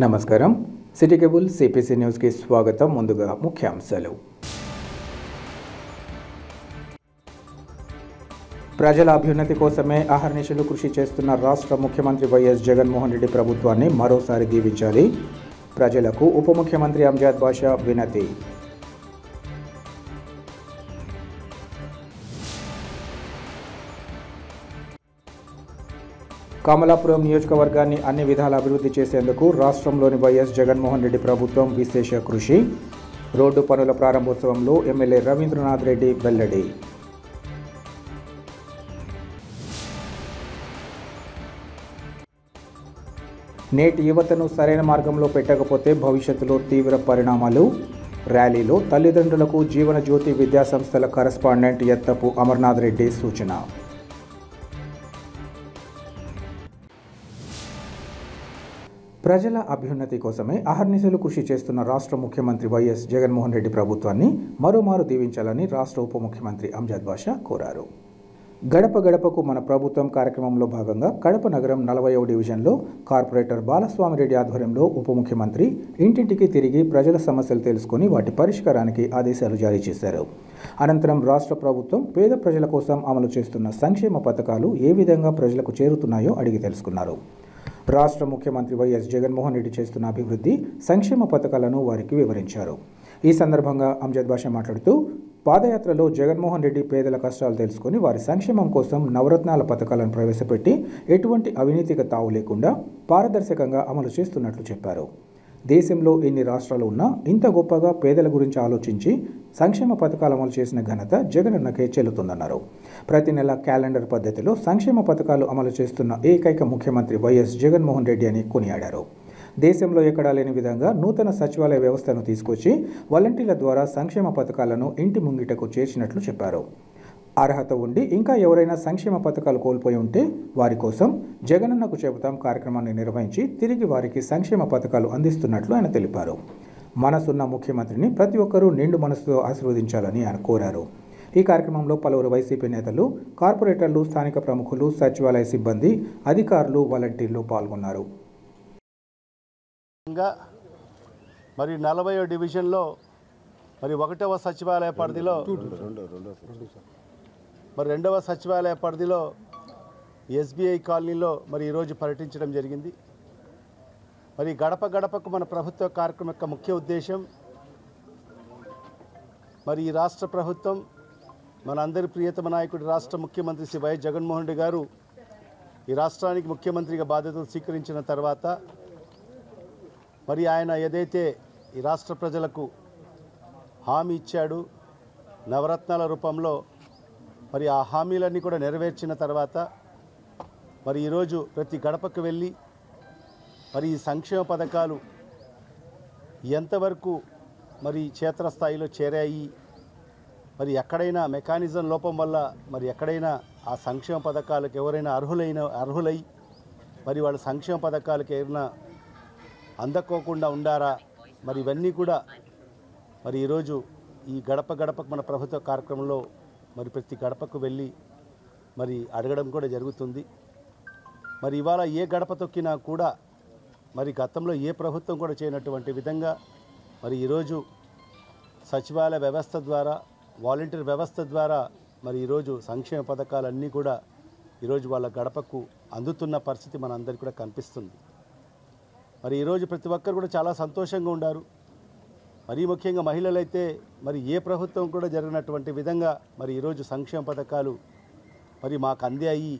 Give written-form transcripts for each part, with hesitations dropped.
నమస్కారం. City cable CPC న్యూస్కి స్వాగతం. ముందుగా ముఖ్యాంశాలు. ప్రజల అభ్యున్నతి కోసమే అహర్నిశలు కృషి చేస్తున్న రాష్ట్ర ముఖ్యమంత్రి వైఎస్ జగన్మోహన్ రెడ్డి ప్రభుత్వాన్ని మరోసారి దీవించాలి. ప్రజలకు ఉప ముఖ్యమంత్రి అంజద్ బాషా వినతి. కమలాపురం నియోజకవర్గాన్ని అన్ని విధాల అభివృద్ధి చేసేందుకు రాష్ట్రంలోని వైఎస్ జగన్మోహన్ రెడ్డి ప్రభుత్వం విశేష కృషి. రోడ్డు పనుల ప్రారంభోత్సవంలో ఎమ్మెల్యే రవీంద్రనాథ్ రెడ్డి వెల్లడి. నేటి యువతను సరైన మార్గంలో పెట్టకపోతే భవిష్యత్తులో తీవ్ర పరిణామాలు. ర్యాలీలో తల్లిదండ్రులకు జీవన జ్యోతి విద్యాసంస్థల కరస్పాండెంట్ ఎత్తపు అమర్నాథ్ రెడ్డి సూచన. ప్రజల అభ్యున్నతి కోసమే అహర్నిశలు కృషి చేస్తున్న రాష్ట్ర ముఖ్యమంత్రి వైఎస్ జగన్మోహన్ రెడ్డి ప్రభుత్వాన్ని మరోమారు దీవించాలని రాష్ట్ర ఉప ముఖ్యమంత్రి అంజద్ బాషా కోరారు. గడప గడపకు మన ప్రభుత్వం కార్యక్రమంలో భాగంగా కడప నగరం 40వ డివిజన్లో కార్పొరేటర్ బాలస్వామిరెడ్డి ఆధ్వర్యంలో ఉప ముఖ్యమంత్రి ఇంటింటికి తిరిగి ప్రజల సమస్యలు తెలుసుకుని వాటి పరిష్కారానికి ఆదేశాలు జారీ చేశారు. అనంతరం రాష్ట్ర ప్రభుత్వం పేద ప్రజల కోసం అమలు చేస్తున్న సంక్షేమ పథకాలు ఏ విధంగా ప్రజలకు చేరుతున్నాయో అడిగి తెలుసుకున్నారు. రాష్ట్ర ముఖ్యమంత్రి వైఎస్ జగన్మోహన్ రెడ్డి చేస్తున్న అభివృద్ధి సంక్షేమ పథకాలను వారికి వివరించారు. ఈ సందర్భంగా అంజద్ బాషా మాట్లాడుతూ పాదయాత్రలో జగన్మోహన్ రెడ్డి పేదల కష్టాలు తెలుసుకుని వారి సంక్షేమం కోసం నవరత్నాల పథకాలను ప్రవేశపెట్టి ఎటువంటి అవినీతికి తావు లేకుండా పారదర్శకంగా అమలు చేస్తున్నట్లు చెప్పారు. దేశంలో ఎన్ని రాష్ట్రాలు ఉన్నా ఇంత గొప్పగా పేదల గురించి ఆలోచించి సంక్షేమ పథకాలు అమలు చేసిన ఘనత జగనన్నకే చెల్లుతుందన్నారు. ప్రతి నెల క్యాలెండర్ పద్ధతిలో సంక్షేమ పథకాలు అమలు చేస్తున్న ఏకైక ముఖ్యమంత్రి వైఎస్ జగన్మోహన్ రెడ్డి అని కొనియాడారు. దేశంలో ఎక్కడా లేని విధంగా నూతన సచివాలయ వ్యవస్థను తీసుకొచ్చి వాలంటీర్ల ద్వారా సంక్షేమ పథకాలను ఇంటి ముంగిటకు చేర్చినట్లు చెప్పారు. అర్హత ఉండి ఇంకా ఎవరైనా సంక్షేమ పథకాలు కోల్పోయి ఉంటే వారి కోసం జగనన్నకు చెబుతాం కార్యక్రమాన్ని నిర్వహించి తిరిగి వారికి సంక్షేమ పథకాలు అందిస్తున్నట్లు ఆయన తెలిపారు. మనసున్న ముఖ్యమంత్రిని ప్రతి ఒక్కరూ నిండు మనసుతో ఆశీర్వదించాలని ఆయన కోరారు. ఈ కార్యక్రమంలో పలువురు వైసీపీ నేతలు, కార్పొరేటర్లు, స్థానిక ప్రముఖులు, సచివాలయ సిబ్బంది, అధికారులు, వాలంటీర్లు పాల్గొన్నారు. మరి 40వ డివిజన్లో మరి 1వ సచివాలయ పరిధిలో మరి 2వ సచివాలయ పరిధిలో ఎస్బీఐ కాలనీలో మరి ఈరోజు పర్యటించడం జరిగింది. మరి గడప గడపకు మన ప్రభుత్వ కార్యక్రమం యొక్క ముఖ్య ఉద్దేశం మరి ఈ రాష్ట్ర ప్రభుత్వం మన అందరి ప్రియతమ నాయకుడు రాష్ట్ర ముఖ్యమంత్రి శ్రీ వైఎస్ జగన్మోహన్ రెడ్డి గారు ఈ రాష్ట్రానికి ముఖ్యమంత్రిగా బాధ్యతలు స్వీకరించిన తర్వాత మరి ఆయన ఏదైతే ఈ రాష్ట్ర ప్రజలకు హామీ ఇచ్చాడు నవరత్నాల రూపంలో మరి ఆ హామీలన్నీ కూడా నెరవేర్చిన తర్వాత మరి ఈరోజు ప్రతి గడపకు వెళ్ళి మరి ఈ సంక్షేమ పథకాలు ఎంతవరకు మరి క్షేత్రస్థాయిలో చేరాయి, మరి ఎక్కడైనా మెకానిజం లోపం వల్ల మరి ఎక్కడైనా ఆ సంక్షేమ పథకాలకు ఎవరైనా అర్హులై మరి వాళ్ళ సంక్షేమ పథకాలకు ఏమైనా అందకోకుండా ఉండారా, మరి ఇవన్నీ కూడా మరి ఈరోజు ఈ గడప గడపకు మన ప్రభుత్వ కార్యక్రమంలో మరి ప్రతి గడపకు వెళ్ళి మరి అడగడం కూడా జరుగుతుంది. మరి ఇవాళ ఏ గడప తొక్కినా కూడా మరి గతంలో ఏ ప్రభుత్వం కూడా చేయనటువంటి విధంగా మరి ఈరోజు సచివాలయ వ్యవస్థ ద్వారా, వాలంటీర్ వ్యవస్థ ద్వారా మరి ఈరోజు సంక్షేమ పథకాలన్నీ కూడా ఈరోజు వాళ్ళ గడపకు అందుతున్న పరిస్థితి మన అందరికీ కూడా కనిపిస్తుంది. మరి ఈరోజు ప్రతి ఒక్కరు కూడా చాలా సంతోషంగా ఉన్నారు. మరీ ముఖ్యంగా మహిళలైతే మరి ఏ ప్రభుత్వం కూడా జరిగినటువంటి విధంగా మరి ఈరోజు సంక్షేమ పథకాలు మరి మాకు అందాయి,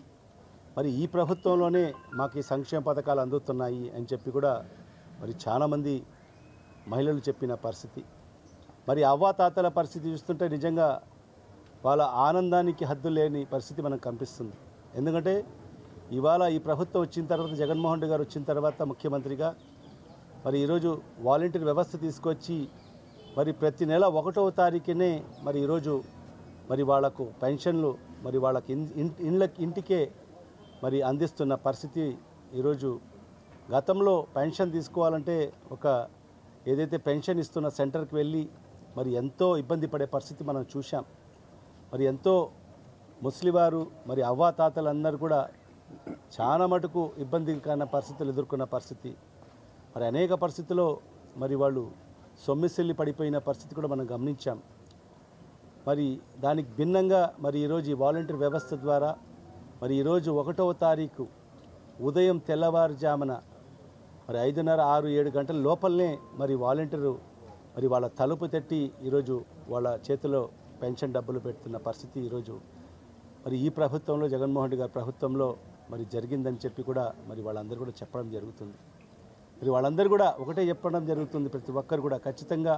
మరి ఈ ప్రభుత్వంలోనే మాకు ఈ సంక్షేమ పథకాలు అందుతున్నాయి అని చెప్పి కూడా మరి చాలామంది మహిళలు చెప్పిన పరిస్థితి. మరి అవ్వాతాతల పరిస్థితి చూస్తుంటే నిజంగా వాళ్ళ ఆనందానికి హద్దు లేని పరిస్థితి మనకు కనిపిస్తుంది. ఎందుకంటే ఇవాళ ఈ ప్రభుత్వం వచ్చిన తర్వాత, జగన్మోహన్ రెడ్డి గారు వచ్చిన తర్వాత ముఖ్యమంత్రిగా మరి ఈరోజు వాలంటీర్ వ్యవస్థ తీసుకొచ్చి మరి ప్రతి నెల 1వ తారీఖునే మరి ఈరోజు మరి వాళ్లకు పెన్షన్లు మరి వాళ్ళకి ఇంటికే మరి అందిస్తున్న పరిస్థితి. ఈరోజు గతంలో పెన్షన్ తీసుకోవాలంటే ఒక ఏదైతే పెన్షన్ ఇస్తున్న సెంటర్కి వెళ్ళి మరి ఎంతో ఇబ్బంది పడే పరిస్థితి మనం చూసాం. మరి ఎంతో ముస్లివారు మరి అవ్వాతాతలందరూ కూడా చాలా మటుకు ఇబ్బందికరమైన పరిస్థితులు ఎదుర్కొన్న పరిస్థితి. మరి అనేక పరిస్థితుల్లో మరి వాళ్ళు సొమ్మిసిల్లి పడిపోయిన పరిస్థితి కూడా మనం గమనించాం. మరి దానికి భిన్నంగా మరి ఈరోజు ఈ వాలంటీర్ వ్యవస్థ ద్వారా మరి ఈరోజు 1వ తారీఖు ఉదయం తెల్లవారుజామున మరి 5:30, 6, 7 గంటల లోపలనే మరి వాలంటీరు మరి వాళ్ళ తలుపు తట్టి ఈరోజు వాళ్ళ చేతిలో పెన్షన్ డబ్బులు పెడుతున్న పరిస్థితి ఈరోజు మరి ఈ ప్రభుత్వంలో, జగన్మోహన్ రెడ్డి గారి ప్రభుత్వంలో మరి జరిగిందని చెప్పి కూడా మరి వాళ్ళందరూ కూడా చెప్పడం జరుగుతుంది. మరి వాళ్ళందరూ కూడా ఒకటే చెప్పడం జరుగుతుంది, ప్రతి ఒక్కరు కూడా ఖచ్చితంగా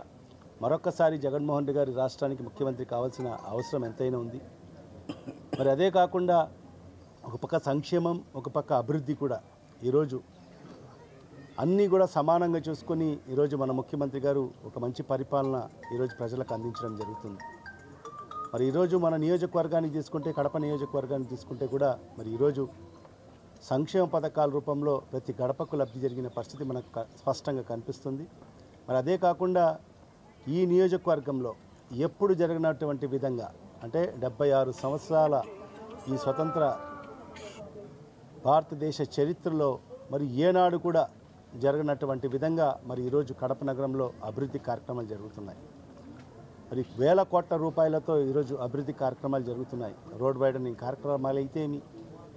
మరొక్కసారి జగన్మోహన్ రెడ్డి గారి రాష్ట్రానికి ముఖ్యమంత్రి కావాల్సిన అవసరం ఎంతైనా ఉంది. మరి అదే కాకుండా ఒక పక్క సంక్షేమం, ఒక పక్క అభివృద్ధి కూడా ఈరోజు అన్నీ కూడా సమానంగా చూసుకొని ఈరోజు మన ముఖ్యమంత్రి గారు ఒక మంచి పరిపాలన ఈరోజు ప్రజలకు అందించడం జరుగుతుంది. మరి ఈరోజు మన నియోజకవర్గానికి తీసుకుంటే, కడప నియోజకవర్గానికి తీసుకుంటే కూడా మరి ఈరోజు సంక్షేమ పథకాల రూపంలో ప్రతి గడపకు లబ్ధి జరిగిన పరిస్థితి మనకు స్పష్టంగా కనిపిస్తుంది. మరి అదే కాకుండా ఈ నియోజకవర్గంలో ఎప్పుడు జరిగినటువంటి విధంగా అంటే 76 సంవత్సరాల ఈ స్వతంత్ర భారతదేశ చరిత్రలో మరి ఏనాడు కూడా జరగనటువంటి విధంగా మరి ఈరోజు కడప నగరంలో అభివృద్ధి కార్యక్రమాలు జరుగుతున్నాయి. మరి వేల కోట్ల రూపాయలతో ఈరోజు అభివృద్ధి కార్యక్రమాలు జరుగుతున్నాయి. రోడ్ వైడనింగ్ కార్యక్రమాలు అయితేమి,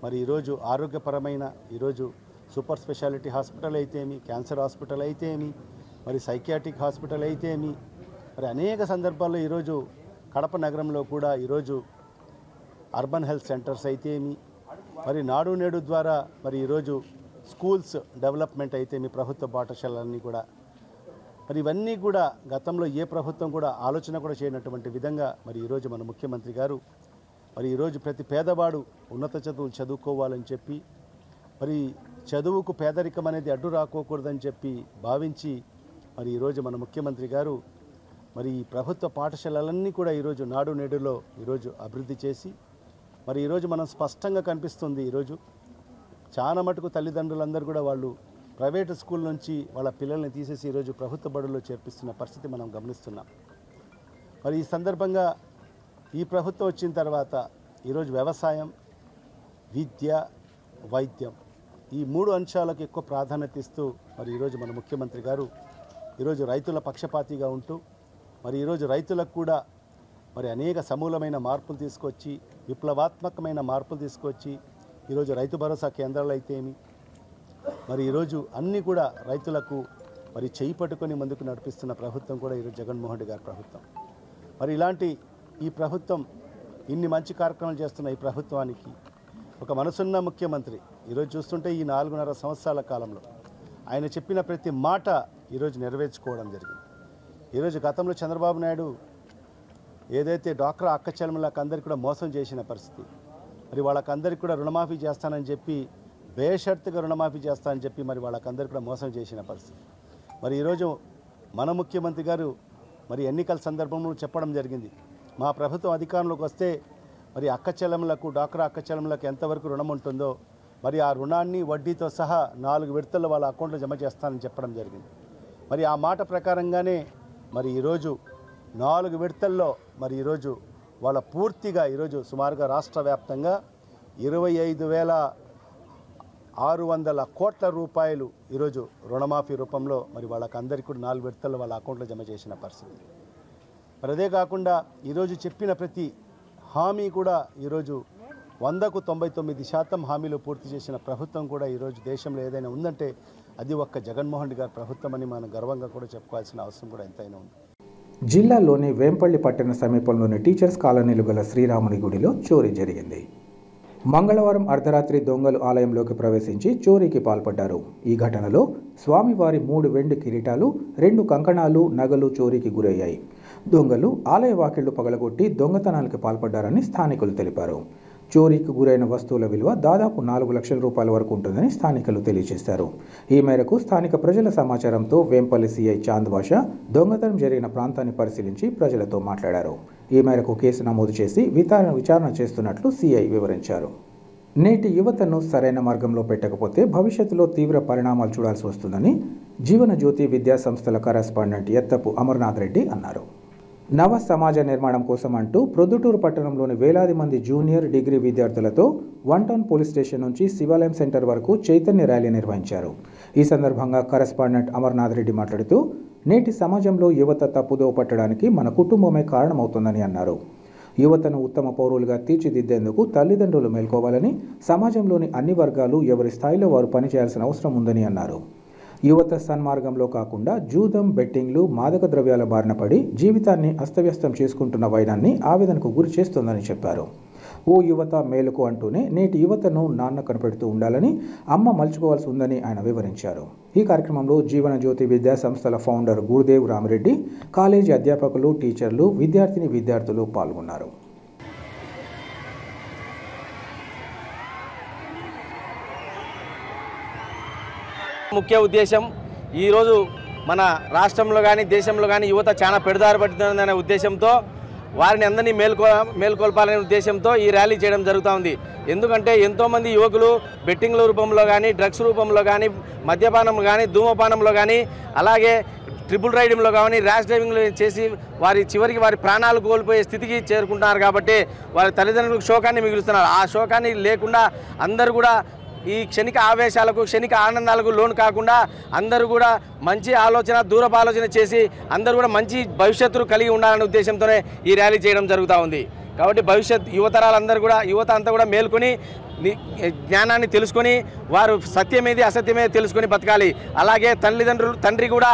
మరి ఈరోజు ఆరోగ్యపరమైన ఈరోజు సూపర్ స్పెషాలిటీ హాస్పిటల్ అయితేమి, క్యాన్సర్ హాస్పిటల్ అయితేమి, మరి సైకియాట్రిక్ హాస్పిటల్ అయితేమి, మరి అనేక సందర్భాల్లో ఈరోజు కడప నగరంలో కూడా ఈరోజు అర్బన్ హెల్త్ సెంటర్స్ అయితేమి, మరి నాడు నేడు ద్వారా మరి ఈరోజు స్కూల్స్ డెవలప్మెంట్ అయితేమి, ప్రభుత్వ పాఠశాలన్నీ కూడా మరి ఇవన్నీ కూడా గతంలో ఏ ప్రభుత్వం కూడా ఆలోచన కూడా చేయనటువంటి విధంగా మరి ఈరోజు మన ముఖ్యమంత్రి గారు మరి ఈరోజు ప్రతి పేదవాడు ఉన్నత చదువులు చదువుకోవాలని చెప్పి, మరి చదువుకు పేదరికం అనేది అడ్డు రాకోకూడదని చెప్పి భావించి మరి ఈరోజు మన ముఖ్యమంత్రి గారు మరి ఈ ప్రభుత్వ పాఠశాలలన్నీ కూడా ఈరోజు నాడు నేడులో ఈరోజు అభివృద్ధి చేసి మరి ఈరోజు మనం స్పష్టంగా కనిపిస్తుంది. ఈరోజు చాలా మటుకు తల్లిదండ్రులందరూ కూడా వాళ్ళు ప్రైవేటు స్కూల్ నుంచి వాళ్ళ పిల్లల్ని తీసేసి ఈరోజు ప్రభుత్వ బడుల్లో చేర్పిస్తున్న పరిస్థితి మనం గమనిస్తున్నాం. మరి ఈ సందర్భంగా ఈ ప్రభుత్వం వచ్చిన తర్వాత ఈరోజు వ్యవసాయం, విద్య, వైద్యం ఈ 3 అంశాలకు ఎక్కువ ప్రాధాన్యత ఇస్తూ మరి ఈరోజు మన ముఖ్యమంత్రి గారు ఈరోజు రైతుల పక్షపాతిగా ఉంటూ మరి ఈరోజు రైతులకు కూడా మరి అనేక సమూలమైన మార్పులు తీసుకొచ్చి, విప్లవాత్మకమైన మార్పులు తీసుకొచ్చి ఈరోజు రైతు భరోసా కేంద్రాలు అయితేమి, మరి ఈరోజు అన్నీ కూడా రైతులకు మరి చేయి పట్టుకొని ముందుకు నడిపిస్తున్న ప్రభుత్వం కూడా ఈరోజు జగన్మోహన్ రెడ్డి గారి ప్రభుత్వం. మరి ఇలాంటి ఈ ప్రభుత్వం ఇన్ని మంచి కార్యక్రమాలు చేస్తున్న ఈ ప్రభుత్వానికి ఒక మనసున్న ముఖ్యమంత్రి ఈరోజు చూస్తుంటే ఈ 4.5 సంవత్సరాల కాలంలో ఆయన చెప్పిన ప్రతి మాట ఈరోజు నెరవేర్చుకోవడం జరిగింది. ఈరోజు గతంలో చంద్రబాబు నాయుడు ఏదైతే డ్వాక్రా అక్క చెల్లెమ్మలకు అందరికీ కూడా మోసం చేసిన పరిస్థితి, మరి వాళ్ళకందరికీ కూడా రుణమాఫీ చేస్తానని చెప్పి బేషరతుగా రుణమాఫీ చేస్తానని చెప్పి మరి వాళ్ళకందరికీ కూడా మోసం చేసిన పరిస్థితి. మరి ఈరోజు మన ముఖ్యమంత్రి గారు మరి ఎన్నికల సందర్భంలో చెప్పడం జరిగింది, మా ప్రభుత్వం అధికారంలోకి వస్తే మరి అక్క చెల్లెమ్మలకు, డ్వాక్రా అక్క చెల్లెమ్మలకు ఎంతవరకు రుణం ఉంటుందో మరి ఆ రుణాన్ని వడ్డీతో సహా 4 విడతల్లో వాళ్ళ అకౌంట్లో జమ చేస్తానని చెప్పడం జరిగింది. మరి ఆ మాట ప్రకారంగానే మరి ఈరోజు 4 విడతల్లో మరి ఈరోజు వాళ్ళ పూర్తిగా ఈరోజు సుమారుగా రాష్ట్ర వ్యాప్తంగా 25,600 కోట్ల రూపాయలు ఈరోజు రుణమాఫీ రూపంలో మరి వాళ్ళకందరికీ కూడా 4 విడతల్లో వాళ్ళ అకౌంట్లో జమ చేసిన పరిస్థితి. మరి అదే కాకుండా ఈరోజు చెప్పిన ప్రతి హామీ కూడా ఈరోజు 100కు 99% హామీలు పూర్తి చేసిన ప్రభుత్వం కూడా ఈరోజు దేశంలో ఏదైనా ఉందంటే అది ఒక్క జగన్మోహన్ రెడ్డి గారి ప్రభుత్వం అని మనం గర్వంగా కూడా చెప్పుకోవాల్సిన అవసరం కూడా ఎంతైనా ఉంది. జిల్లాలోని వేంపల్లి పట్టణ సమీపంలోని టీచర్స్ కాలనీలు గల శ్రీరాముని గుడిలో చోరీ జరిగింది. మంగళవారం అర్ధరాత్రి దొంగలు ఆలయంలోకి ప్రవేశించి చోరీకి పాల్పడ్డారు. ఈ ఘటనలో స్వామివారి 3 వెండి కిరీటాలు, 2 కంకణాలు, నగలు చోరీకి గురయ్యాయి. దొంగలు ఆలయ వాకిళ్లు పగలగొట్టి దొంగతనాలకు పాల్పడ్డారని స్థానికులు తెలిపారు. చోరీకి గురైన వస్తువుల విలువ దాదాపు 4 లక్షల రూపాయల వరకు ఉంటుందని స్థానికులు తెలియజేశారు. ఈ మేరకు స్థానిక ప్రజల సమాచారంతో వేంపల్లి సిఐ చాంద్ బాషా దొంగతనం జరిగిన ప్రాంతాన్ని పరిశీలించి ప్రజలతో మాట్లాడారు. ఈ మేరకు కేసు నమోదు చేసి విచారణ చేస్తున్నట్లు సిఐ వివరించారు. నేటి యువతను సరైన మార్గంలో పెట్టకపోతే భవిష్యత్తులో తీవ్ర పరిణామాలు చూడాల్సి వస్తుందని జీవనజ్యోతి విద్యా సంస్థల కరెస్పాండెంట్ ఎత్తపు అమర్నాథ్ రెడ్డి అన్నారు. నవ సమాజ నిర్మాణం కోసం అంటూ ప్రొద్దుటూరు పట్టణంలోని వేలాది మంది జూనియర్ డిగ్రీ విద్యార్థులతో 1 టౌన్ పోలీస్ స్టేషన్ నుంచి శివాలయం సెంటర్ వరకు చైతన్య ర్యాలీ నిర్వహించారు. ఈ సందర్భంగా కరెస్పాండెంట్ అమర్నాథ్ రెడ్డి మాట్లాడుతూ నేటి సమాజంలో యువత తప్పుదోవ పట్టడానికి మన కుటుంబమే కారణమవుతుందని అన్నారు. యువతను ఉత్తమ పౌరులుగా తీర్చిదిద్దేందుకు తల్లిదండ్రులు మేల్కోవాలని, సమాజంలోని అన్ని వర్గాలు ఎవరి స్థాయిలో వారు పనిచేయాల్సిన అవసరం ఉందని అన్నారు. యువత సన్మార్గంలో కాకుండా జూదం, బెట్టింగ్లు, మాదక ద్రవ్యాల బారిన పడి జీవితాన్ని అస్తవ్యస్తం చేసుకుంటున్న వైనాన్ని ఆవేదనకు గురి చేస్తోందని చెప్పారు. ఓ యువత మేలుకు అంటూనే నేటి యువతను నాన్న కనిపెడుతూ ఉండాలని, అమ్మ మలుచుకోవాల్సి ఉందని ఆయన వివరించారు. ఈ కార్యక్రమంలో జీవన జ్యోతి విద్యా సంస్థల ఫౌండర్ గురుదేవ్ రామిరెడ్డి, కాలేజీ అధ్యాపకులు, టీచర్లు, విద్యార్థులు పాల్గొన్నారు. ముఖ్య ఉద్దేశం ఈరోజు మన రాష్ట్రంలో కానీ దేశంలో కానీ యువత చాలా పెడదారి పడుతుందనే ఉద్దేశంతో వారిని అందరినీ మేల్కొల్పాలనే ఉద్దేశంతో ఈ ర్యాలీ చేయడం జరుగుతూ ఉంది. ఎందుకంటే ఎంతోమంది యువకులు బెట్టింగ్ల రూపంలో కానీ, డ్రగ్స్ రూపంలో కానీ, మద్యపానం కానీ, ధూమపానంలో కానీ, అలాగే ట్రిపుల్ రైడింగ్లో కానీ, ర్యాష్ డ్రైవింగ్లో చేసి చివరికి వారి ప్రాణాలు కోల్పోయే స్థితికి చేరుకుంటున్నారు. కాబట్టి వారి తల్లిదండ్రులకు శోకాన్ని మిగులుస్తున్నారు. ఆ శోకాన్ని లేకుండా అందరూ కూడా ఈ క్షణిక ఆవేశాలకు, క్షణిక ఆనందాలకు లోను కాకుండా అందరూ కూడా మంచి ఆలోచన, దూరపు ఆలోచన చేసి అందరూ కూడా మంచి భవిష్యత్తును కలిగి ఉండాలనే ఉద్దేశంతోనే ఈ ర్యాలీ చేయడం జరుగుతూ ఉంది. కాబట్టి యువతరాలందరూ కూడా, యువత అంతా కూడా మేల్కొని జ్ఞానాన్ని తెలుసుకొని వారు సత్యమేది అసత్యమేది తెలుసుకొని బతకాలి. అలాగే తండ్రి కూడా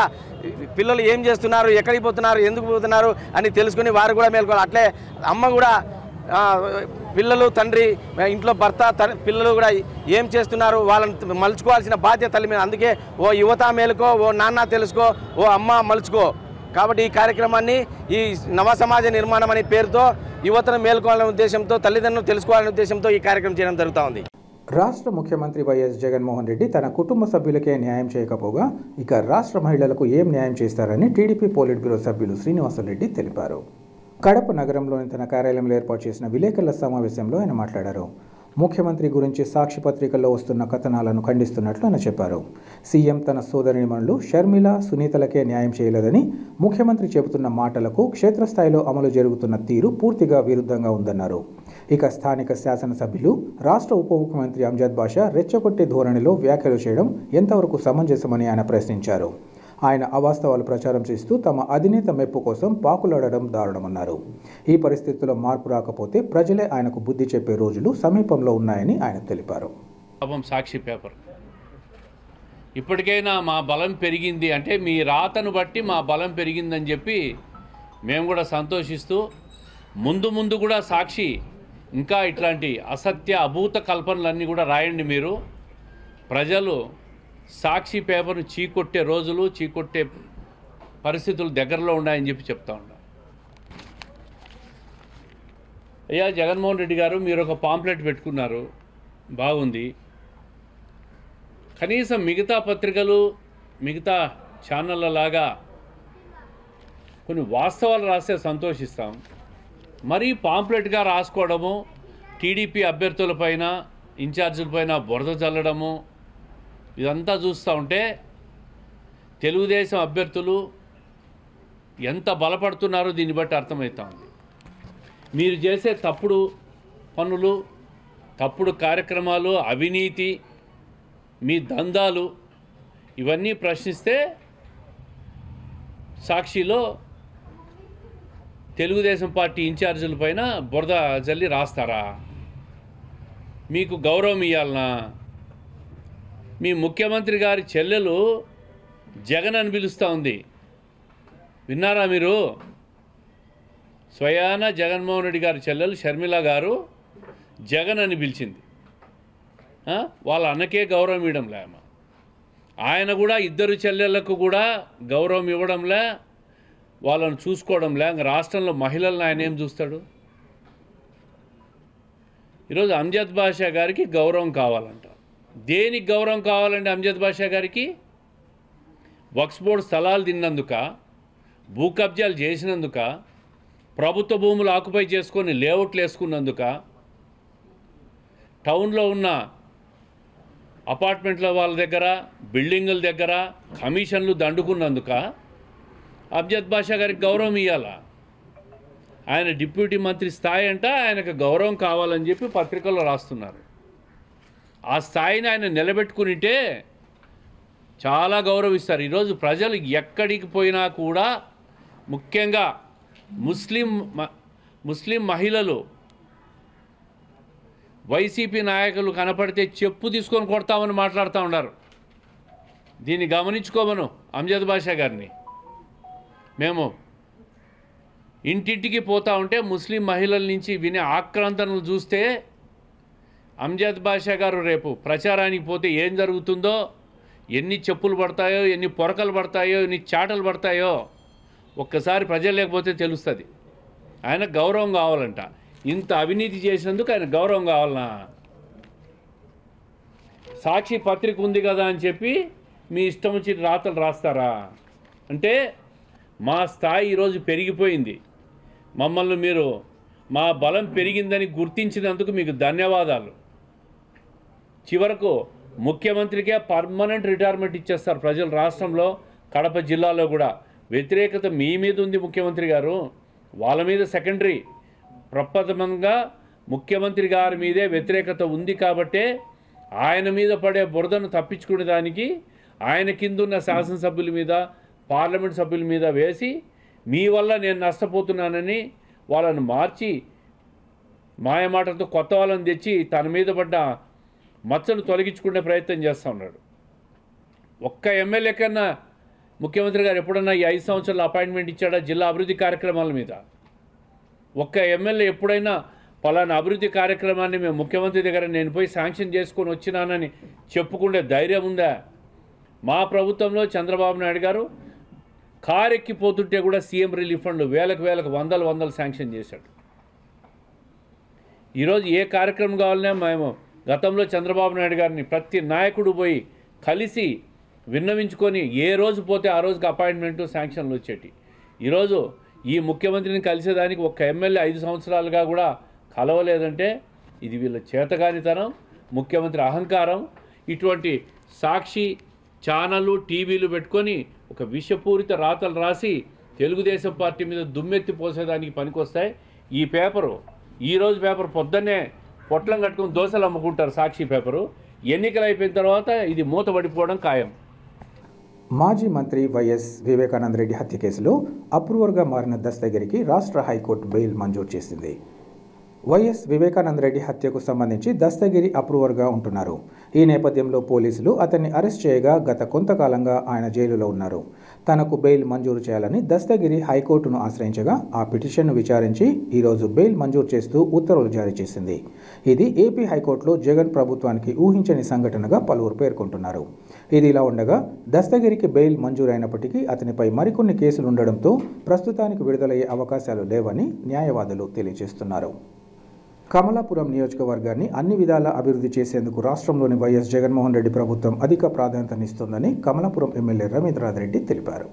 పిల్లలు ఏం చేస్తున్నారు, ఎక్కడికి పోతున్నారు, ఎందుకు పోతున్నారు అని తెలుసుకొని వారు కూడా మేల్కోవాలి. అట్లే అమ్మ కూడా పిల్లలు, తండ్రి, ఇంట్లో భర్త, పిల్లలు కూడా ఏం చేస్తున్నారు వాళ్ళని మలుచుకోవాల్సిన బాధ్యత తల్లి మీద. అందుకే ఓ యువత మేలుకో, ఓ నాన్న తెలుసుకో, ఓ అమ్మ మలుచుకో. కాబట్టి ఈ కార్యక్రమాన్ని ఈ నవ సమాజ నిర్మాణం అనే పేరుతో యువతను మేల్కోవాలనే ఉద్దేశంతో, తల్లిదండ్రులు తెలుసుకోవాలనే ఉద్దేశంతో ఈ కార్యక్రమం చేయడం జరుగుతూ ఉంది. రాష్ట్ర ముఖ్యమంత్రి వైఎస్ జగన్మోహన్ రెడ్డి తన కుటుంబ సభ్యులకే న్యాయం చేయకపోగా ఇక రాష్ట్ర మహిళలకు ఏం న్యాయం చేస్తారని టీడీపీ పోలిట్ బ్యూరో సభ్యులు శ్రీనివాసరెడ్డి తెలిపారు. కడప నగరంలోని తన కార్యాలయంలో ఏర్పాటు చేసిన విలేకరుల సమావేశంలో ఆయన మాట్లాడారు. ముఖ్యమంత్రి గురించి సాక్షి పత్రికల్లో వస్తున్న కథనాలను ఖండిస్తున్నట్లు ఆయన చెప్పారు. సీఎం తన సోదరిమణులు షర్మిల, సునీతలకే న్యాయం చేయలేదని ముఖ్యమంత్రి చెబుతున్న మాటలకు క్షేత్రస్థాయిలో అమలు జరుగుతున్న తీరు పూర్తిగా విరుద్ధంగా ఉందన్నారు. ఇక స్థానిక శాసనసభ్యులు, రాష్ట్ర ఉప ముఖ్యమంత్రి అంజద్ బాషా రెచ్చగొట్టే ధోరణిలో వ్యాఖ్యలు చేయడం ఎంతవరకు సమంజసమని ఆయన ప్రశ్నించారు. ఆయన అవాస్తవాలు ప్రచారం చేస్తూ తమ అధినేత మెప్పు కోసం పాకులాడడం దారుణమన్నారు. ఈ పరిస్థితుల్లో మార్పు రాకపోతే ప్రజలే ఆయనకు బుద్ధి చెప్పే రోజులు సమీపంలో ఉన్నాయని ఆయన తెలిపారు. సాక్షి పేపర్ ఇప్పటికైనా మా బలం పెరిగింది అంటే మీ రాతను బట్టి మా బలం పెరిగిందని చెప్పి మేము కూడా సంతోషిస్తూ ముందు కూడా సాక్షి ఇంకా ఇట్లాంటి అసత్య అభూత కల్పనలన్నీ కూడా రాయండి. మీరు ప్రజలు సాక్షి పేపర్ను చీకొట్టే రోజులు, చీకొట్టే పరిస్థితులు దగ్గరలో ఉన్నాయని చెప్పి చెప్తా ఉన్నా. అయ్యా జగన్మోహన్ రెడ్డి గారు, మీరు ఒక పాంప్లెట్ పెట్టుకున్నారు, బాగుంది. కనీసం మిగతా పత్రికలు, మిగతా ఛానళ్ళ లాగా కొన్ని వాస్తవాలు రాస్తే సంతోషిస్తాం. మరీ పాంప్లెట్గా రాసుకోవడము, టీడీపీ అభ్యర్థులపైన, ఇన్ఛార్జీలపైన బురద చల్లడము, ఇదంతా చూస్తూ ఉంటే తెలుగుదేశం అభ్యర్థులు ఎంత బలపడుతున్నారో దీన్ని బట్టి అర్థమవుతా ఉంది. మీరు చేసే తప్పుడు పనులు, తప్పుడు కార్యక్రమాలు, అవినీతి, మీ దందాలు ఇవన్నీ ప్రశ్నిస్తే సాక్షిలో తెలుగుదేశం పార్టీ ఇన్ఛార్జీలపైన బురద జల్లి రాస్తారా? మీకు గౌరవం ఇవ్వాలనా? మీ ముఖ్యమంత్రి గారి చెల్లెలు జగన్ అని పిలుస్తూ ఉంది, విన్నారా మీరు? స్వయాన జగన్మోహన్ రెడ్డి గారి చెల్లెలు షర్మిల గారు జగన్ అని పిలిచింది. వాళ్ళ అన్నకే గౌరవం ఇవ్వడంలే. ఆయన కూడా ఇద్దరు చెల్లెళ్లకు కూడా గౌరవం ఇవ్వడంలే, వాళ్ళను చూసుకోవడంలే. రాష్ట్రంలో మహిళలను ఆయన ఏం చూస్తాడు? ఈరోజు అంజద్ బాషా గారికి గౌరవం కావాలంట. దేనికి గౌరవం కావాలండి అంజద్ బాషా గారికి? వక్ఫ్ బోర్డు స్థలాలు తిన్నందుక, భూ కబ్జాలు చేసినందుక, ప్రభుత్వ భూములు ఆక్యుపై చేసుకొని లేఅవుట్లు వేసుకున్నందుక, టౌన్లో ఉన్న అపార్ట్మెంట్ల వాళ్ళ దగ్గర, బిల్డింగుల దగ్గర కమిషన్లు దండుకున్నందుక అంజద్ బాషా గారికి గౌరవం ఇవ్వాలా? ఆయన డిప్యూటీ మంత్రి స్థాయి అంట ఆయనకు గౌరవం కావాలని చెప్పి పత్రికల్లో రాస్తున్నారు. ఆ స్థాయిని ఆయన నిలబెట్టుకునింటే చాలా గౌరవిస్తారు. ఈరోజు ప్రజలు ఎక్కడికి పోయినా కూడా ముఖ్యంగా ముస్లిం మహిళలు వైసీపీ నాయకులు కనపడితే చెప్పు తీసుకొని కొడతామని మాట్లాడుతూ ఉన్నారు. దీన్ని గమనించుకోమను అంజద్ బాషా గారిని. మేము ఇంటింటికి పోతూ ఉంటే ముస్లిం మహిళల నుంచి వినే ఆక్రాంతనలు చూస్తే అంజద్ బాషా గారు రేపు ప్రచారానికి పోతే ఏం జరుగుతుందో, ఎన్ని చెప్పులు పడతాయో, ఎన్ని పొరకలు పడతాయో, ఎన్ని చాటలు పడతాయో ఒక్కసారి ప్రజలు లేకపోతే తెలుస్తుంది. ఆయన గౌరవం కావాలంట. ఇంత అవినీతి చేసినందుకు ఆయన గౌరవం కావాలనా? సాక్షి పత్రిక ఉంది కదా అని చెప్పి మీ ఇష్టం వచ్చి రాతలు రాస్తారా? అంటే మా స్థాయి ఈరోజు పెరిగిపోయింది. మమ్మల్ని మీరు మా బలం పెరిగిందని గుర్తించినందుకు మీకు ధన్యవాదాలు. చివరకు ముఖ్యమంత్రికి పర్మనెంట్ రిటైర్మెంట్ ఇచ్చేస్తారు ప్రజలు. రాష్ట్రంలో కడప జిల్లాలో కూడా వ్యతిరేకత మీ మీద ఉంది ముఖ్యమంత్రి గారు, వాళ్ళ మీద సెకండరీ. ప్రప్రథమంగా ముఖ్యమంత్రి గారి మీదే వ్యతిరేకత ఉంది కాబట్టే ఆయన మీద పడే బురదను తప్పించుకునే దానికి ఆయన కిందున్న శాసనసభ్యుల మీద, పార్లమెంట్ సభ్యుల మీద వేసి మీ వల్ల నేను నష్టపోతున్నానని వాళ్ళను మార్చి మాయమాటలతో కొత్త వాళ్ళని తెచ్చి తన మీద పడ్డ మచ్చను తొలగించుకునే ప్రయత్నం చేస్తూ ఉన్నాడు. ఒక్క ఎమ్మెల్యే కన్నా ముఖ్యమంత్రి గారు ఎప్పుడన్నా ఈ 5 సంవత్సరాలు అపాయింట్మెంట్ ఇచ్చాడా జిల్లా అభివృద్ధి కార్యక్రమాల మీద? ఒక్క ఎమ్మెల్యే ఎప్పుడైనా పలానా అభివృద్ధి కార్యక్రమాన్ని మేము ముఖ్యమంత్రి దగ్గర నేను పోయి శాంక్షన్ చేసుకొని వచ్చినానని చెప్పుకునే ధైర్యం ఉందా? మా ప్రభుత్వంలో చంద్రబాబు నాయుడు గారు కారెక్కిపోతుంటే కూడా సీఎం రిలీఫ్ ఫండ్ వేలకు వందలు శాంక్షన్ చేశాడు. ఈరోజు ఏ కార్యక్రమం కావాలన్నా మేము గతంలో చంద్రబాబు నాయుడు గారిని ప్రతి నాయకుడు పోయి కలిసి విన్నవించుకొని ఏ రోజు పోతే ఆ రోజుకి అపాయింట్మెంటు శాంక్షన్లు వచ్చేటి. ఈరోజు ఈ ముఖ్యమంత్రిని కలిసేదానికి ఒక్క ఎమ్మెల్యే 5 సంవత్సరాలుగా కూడా కలవలేదంటే ఇది వీళ్ళ చేతగానితనం, ముఖ్యమంత్రి అహంకారం. ఇటువంటి సాక్షి ఛానళ్ళు, టీవీలు పెట్టుకొని ఒక విషపూరిత రాతలు రాసి తెలుగుదేశం పార్టీ మీద దుమ్మెత్తి పోసేదానికి పనికొస్తాయి. ఈ పేపరు ఈరోజు పేపర్ పొద్దున్నే పొట్లం కట్టుకుని దోశలు అమ్ముకుంటారు సాక్షి పేపరు. ఎన్నికలు అయిపోయిన తర్వాత ఇది మూతపడిపోవడం ఖాయం. మాజీ మంత్రి వైఎస్ వివేకానంద రెడ్డి హత్య కేసులో అప్రూవర్గా మారిన దస్తగిరికి రాష్ట్ర హైకోర్టు బెయిల్ మంజూరు చేసింది. వైఎస్ వివేకానంద రెడ్డి హత్యకు సంబంధించి దస్తగిరి అప్రూవర్గా ఉంటున్నారు. ఈ నేపథ్యంలో పోలీసులు అతన్ని అరెస్ట్ చేయగా గత కొంతకాలంగా ఆయన జైలులో ఉన్నారు. తనకు బెయిల్ మంజూరు చేయాలని దస్తగిరి హైకోర్టును ఆశ్రయించగా ఆ పిటిషన్ను విచారించి ఈరోజు బెయిల్ మంజూరు చేస్తూ ఉత్తర్వులు జారీ చేసింది. ఇది ఏపీ హైకోర్టులో జగన్ ప్రభుత్వానికి ఊహించని సంఘటనగా పలువురు పేర్కొంటున్నారు. ఇది ఇలా ఉండగా దస్తగిరికి బెయిల్ మంజూరైనప్పటికీ అతనిపై మరికొన్ని కేసులు ఉండడంతో ప్రస్తుతానికి విడుదలయ్యే అవకాశాలు లేవని న్యాయవాదులు తెలియజేస్తున్నారు. కమలాపురం నియోజకవర్గాన్ని అన్ని విధాలా అభివృద్ధి చేసేందుకు రాష్ట్రంలోని వైఎస్ జగన్మోహన్ రెడ్డి ప్రభుత్వం అధిక ప్రాధాన్యతనిస్తోందని కమలాపురం ఎమ్మెల్యే రవీంద్రనాథ్ రెడ్డి తెలిపారు.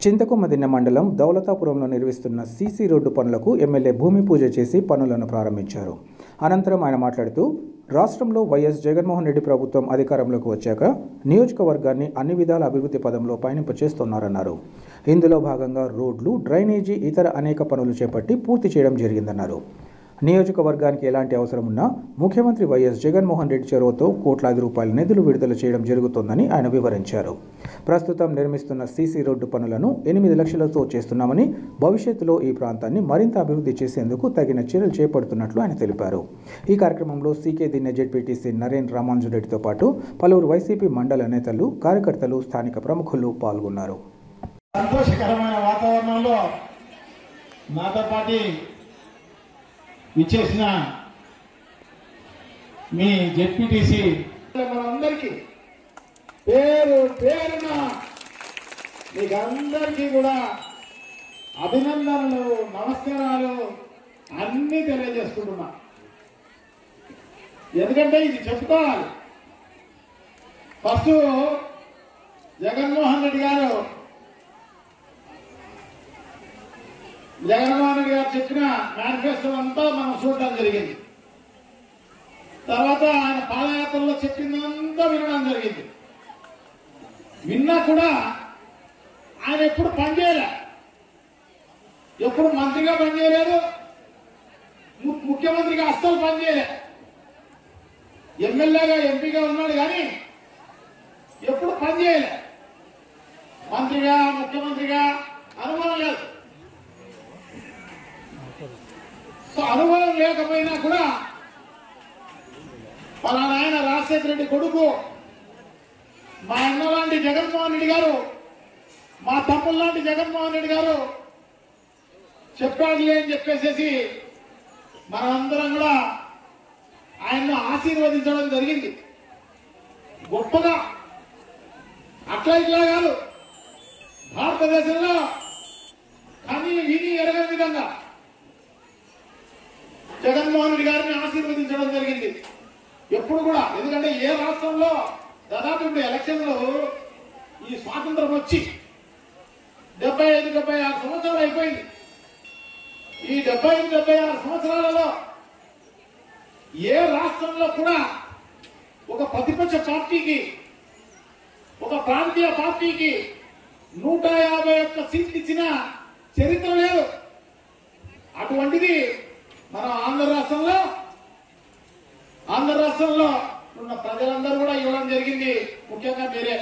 చింతకొమ్మదిన్నె మండలం దౌలతాపురంలో నిర్వహిస్తున్న సీసీ రోడ్డు పనులకు ఎమ్మెల్యే భూమి పూజ చేసి పనులను ప్రారంభించారు. అనంతరం ఆయన మాట్లాడుతూ రాష్ట్రంలో వైఎస్ జగన్మోహన్ రెడ్డి ప్రభుత్వం అధికారంలోకి వచ్చాక నియోజకవర్గాన్ని అన్ని విధాల అభివృద్ధి పదంలో పయనింపచేస్తున్నారన్నారు. ఇందులో భాగంగా రోడ్లు, డ్రైనేజీ, ఇతర అనేక పనులు చేపట్టి పూర్తి చేయడం జరిగిందన్నారు. నియోజకవర్గానికి ఎలాంటి అవసరం ఉన్నా ముఖ్యమంత్రి వైఎస్ జగన్మోహన్ రెడ్డి చొరవతో కోట్లాది రూపాయల నిధులు విడుదల చేయడం జరుగుతోందని ఆయన వివరించారు. ప్రస్తుతం నిర్మిస్తున్న సీసీ రోడ్డు పనులను 8 లక్షలతో చేస్తున్నామని, భవిష్యత్తులో ఈ ప్రాంతాన్ని మరింత అభివృద్ధి చేసేందుకు తగిన చర్యలు చేపడుతున్నట్లు ఆయన తెలిపారు. ఈ కార్యక్రమంలో సీకే దిన్నె జెడ్పీటీసీ నరేన్ రామాంజురెడ్డితో పాటు పలువురు వైసీపీ మండల నేతలు, కార్యకర్తలు, స్థానిక ప్రముఖులు పాల్గొన్నారు. సంతోషకరమైన వాతావరణంలో నాతో పాటు ఇచ్చేసిన మీ జెడ్పీటీసీ మనందరికీ పేరు పేరున మీకు అందరికీ కూడా అభినందనలు, నమస్కారాలు అన్నీ తెలియజేసుకుంటున్నా. ఎందుకంటే ఇది చెప్పుకోవాలి. ఫస్ట్ జగన్మోహన్ రెడ్డి గారు చెప్పిన మేనిఫెస్టో అంతా మనం చూడడం జరిగింది. తర్వాత ఆయన పాదయాత్రలో చెప్పిందంతా వినడం జరిగింది. విన్నా కూడా ఆయన ఎప్పుడు పనిచేయలే, ఎప్పుడు మంత్రిగా పనిచేయలేదు, ముఖ్యమంత్రిగా అస్సలు పనిచేయలే. ఎమ్మెల్యేగా ఎంపీగా ఉన్నాడు కానీ ఎప్పుడు పనిచేయలే. మంత్రిగా ముఖ్యమంత్రిగా అనుభవం లేదు. సో అనుభవం లేకపోయినా కూడా పలానా ఆయన రాజశేఖర రెడ్డి కొడుకు, మా అన్న లాంటి జగన్మోహన్ రెడ్డి గారు, మా తమ్ముడు లాంటి జగన్మోహన్ రెడ్డి గారు చెప్పాడులే అని చెప్పేసేసి మనందరం కూడా ఆయన్ను ఆశీర్వదించడం జరిగింది గొప్పగా. అట్లా ఇట్లా కాదు, భారతదేశంలో కానీ విని ఎరగని విధంగా జగన్మోహన్ రెడ్డి గారిని ఆశీర్వదించడం జరిగింది ఎప్పుడు కూడా. ఎందుకంటే ఏ రాష్ట్రంలో దాదాపు ఇప్పుడు ఎలక్షన్లు ఈ స్వాతంత్రం వచ్చి 75-76 సంవత్సరాలు అయిపోయింది. ఈ 75-76 సంవత్సరాలలో ఏ రాష్ట్రంలో కూడా ఒక ప్రతిపక్ష పార్టీకి, ఒక ప్రాంతీయ పార్టీకి 151 సీట్లు ఇచ్చిన చరిత్ర లేదు. అటువంటిది మన ఆంధ్ర రాష్ట్రంలో ఉన్న ప్రజలందరూ కూడా ఇవ్వడం జరిగింది. ముఖ్యంగా మీరే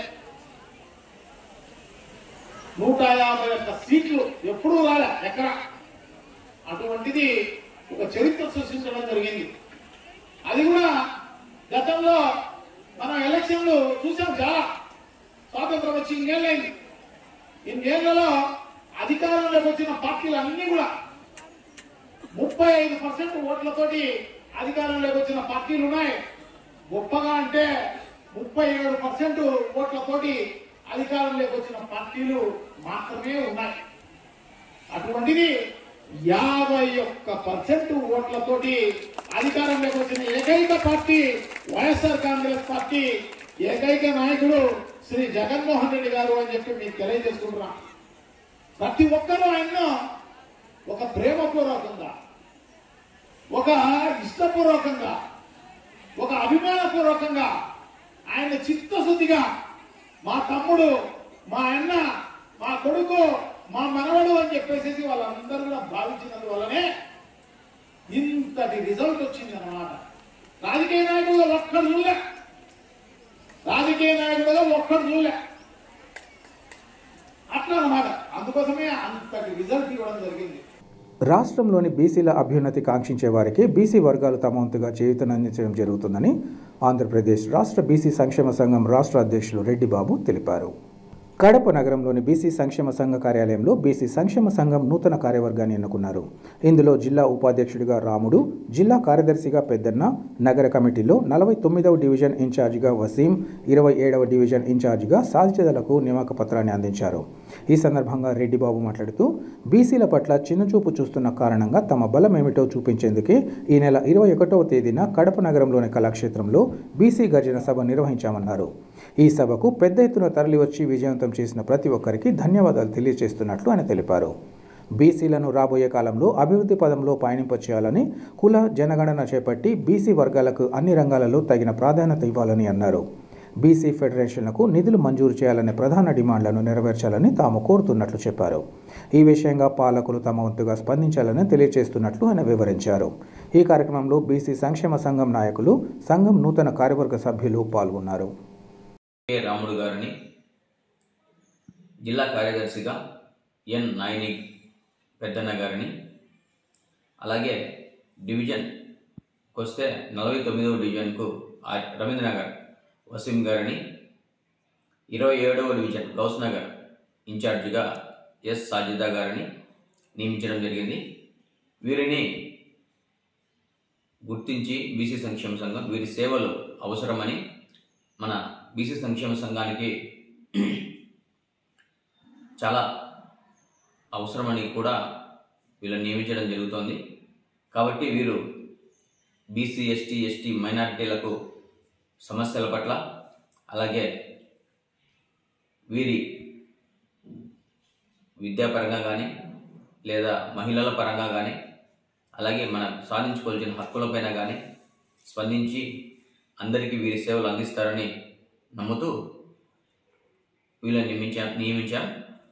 151 సీట్లు ఎప్పుడూ రాలే ఎక్కడ. అటువంటిది ఒక చరిత్ర సృష్టించడం జరిగింది. అది కూడా గతంలో మనం ఎలక్షన్లు చూసాం చాలా. స్వాతంత్రం వచ్చి ఇన్నేళ్ళైంది. ఇన్నేళ్లలో అధికారంలోకి వచ్చిన పార్టీలు అన్ని కూడా 35% ఓట్లతోటి అధికారంలోకి వచ్చిన పార్టీలు ఉన్నాయి. గొప్పగా అంటే 37% ఓట్లతోటి అధికారంలోకి వచ్చిన పార్టీలు మాత్రమే ఉన్నాయి. అటువంటిది 51% ఓట్లతోటి అధికారంలోకి వచ్చిన ఏకైక పార్టీ వైఎస్ఆర్ కాంగ్రెస్ పార్టీ, ఏకైక నాయకుడు శ్రీ జగన్మోహన్ రెడ్డి గారు అని చెప్పి మీకు తెలియజేసుకుంటున్నా. ప్రతి ఒక్కరూ ఆయన్ను ఒక ప్రేమపూర్వకంగా, ఒక ఇష్టపూర్వకంగా, ఒక అభిమానపూర్వకంగా, ఆయన చిత్తశుద్ధిగా మా తమ్ముడు, మా అన్న, మా కొడుకు, మా మనవడు అని చెప్పేసి వాళ్ళందరూ కూడా భావించినందువల్లనే ఇంతటి రిజల్ట్ వచ్చింది అన్నమాట. రాజకీయ నాయకుడుగా ఒక్కడు చూడలే, అట్లా అన్నమాట. అందుకోసమే అంతటి రిజల్ట్ ఇవ్వడం జరిగింది. రాష్ట్రంలోని బీసీల అభ్యున్నతి కాంక్షించే వారికి బీసీ వర్గాలు తమ వంతుగా చేయూతనందించడం జరుగుతుందని ఆంధ్రప్రదేశ్ రాష్ట్ర బీసీ సంక్షేమ సంఘం రాష్ట్ర అధ్యక్షులు రెడ్డి బాబు తెలిపారు. కడప నగరంలోని బీసీ సంక్షేమ సంఘ కార్యాలయంలో బీసీ సంక్షేమ సంఘం నూతన కార్యవర్గాన్ని ఎన్నుకున్నారు. ఇందులో జిల్లా ఉపాధ్యక్షుడిగా రాముడు, జిల్లా కార్యదర్శిగా పెద్దన్న, నగర కమిటీలో 49వ డివిజన్ ఇన్ఛార్జిగా వసీం, 27వ డివిజన్ ఇన్ఛార్జిగా సాధ్యతలకు నియామక పత్రాన్ని అందించారు. ఈ సందర్భంగా రెడ్డిబాబు మాట్లాడుతూ బీసీల పట్ల చిన్నచూపు చూస్తున్న కారణంగా తమ బలం ఏమిటో చూపించేందుకే ఈ నెల 21వ తేదీన కడప నగరంలోని కళాక్షేత్రంలో బీసీ గర్జన సభ నిర్వహించామన్నారు. ఈ సభకు పెద్ద ఎత్తున తరలివచ్చి విజయవంతం చేసిన ప్రతి ఒక్కరికి ధన్యవాదాలు తెలియజేస్తున్నట్లు ఆయన తెలిపారు. బీసీలను రాబోయే కాలంలో అభివృద్ధి పదంలో పయనింపచేయాలని, కుల జనగణన చేపట్టి బీసీ వర్గాలకు అన్ని రంగాలలో తగిన ప్రాధాన్యత ఇవ్వాలని అన్నారు. బీసీ ఫెడరేషన్లకు నిధులు మంజూరు చేయాలనే ప్రధాన డిమాండ్లను నెరవేర్చాలని తాము కోరుతున్నట్లు చెప్పారు. ఈ విషయంగా పాలకులు తమ వంతుగా స్పందించాలని తెలియజేస్తున్నట్లు ఆయన వివరించారు. ఈ కార్యక్రమంలో బీసీ సంక్షేమ సంఘం నాయకులు, సంఘం నూతన కార్యవర్గ సభ్యులు పాల్గొన్నారు. రాముడు గారిని జిల్లా కార్యదర్శిగా, ఎన్ నాయని పెద్దన్న గారిని, అలాగే డివిజన్కి వస్తే 49వ డివిజన్కు రవీంద్రనగర్ వసీం గారిని, 27వ డివిజన్ గౌస్ నగర్ ఇన్ఛార్జిగా ఎస్ సాజిదా గారిని నియమించడం జరిగింది. వీరిని గుర్తించి బీసీ సంక్షేమ సంఘం వీరి సేవలు అవసరమని, మన బీసీ సంక్షేమ సంఘానికి చాలా అవసరమని కూడా వీళ్ళని నియమించడం జరుగుతోంది. కాబట్టి వీరు బీసీ, ఎస్టీ మైనారిటీలకు సమస్యల పట్ల, అలాగే వీరి విద్యాపరంగా కానీ లేదా మహిళల పరంగా కానీ, అలాగే మనం సాధించుకోవాల్సిన హక్కులపైన కానీ స్పందించి అందరికీ వీరి సేవలు అందిస్తారని నమ్ముతూ వీళ్ళని నియమించాం.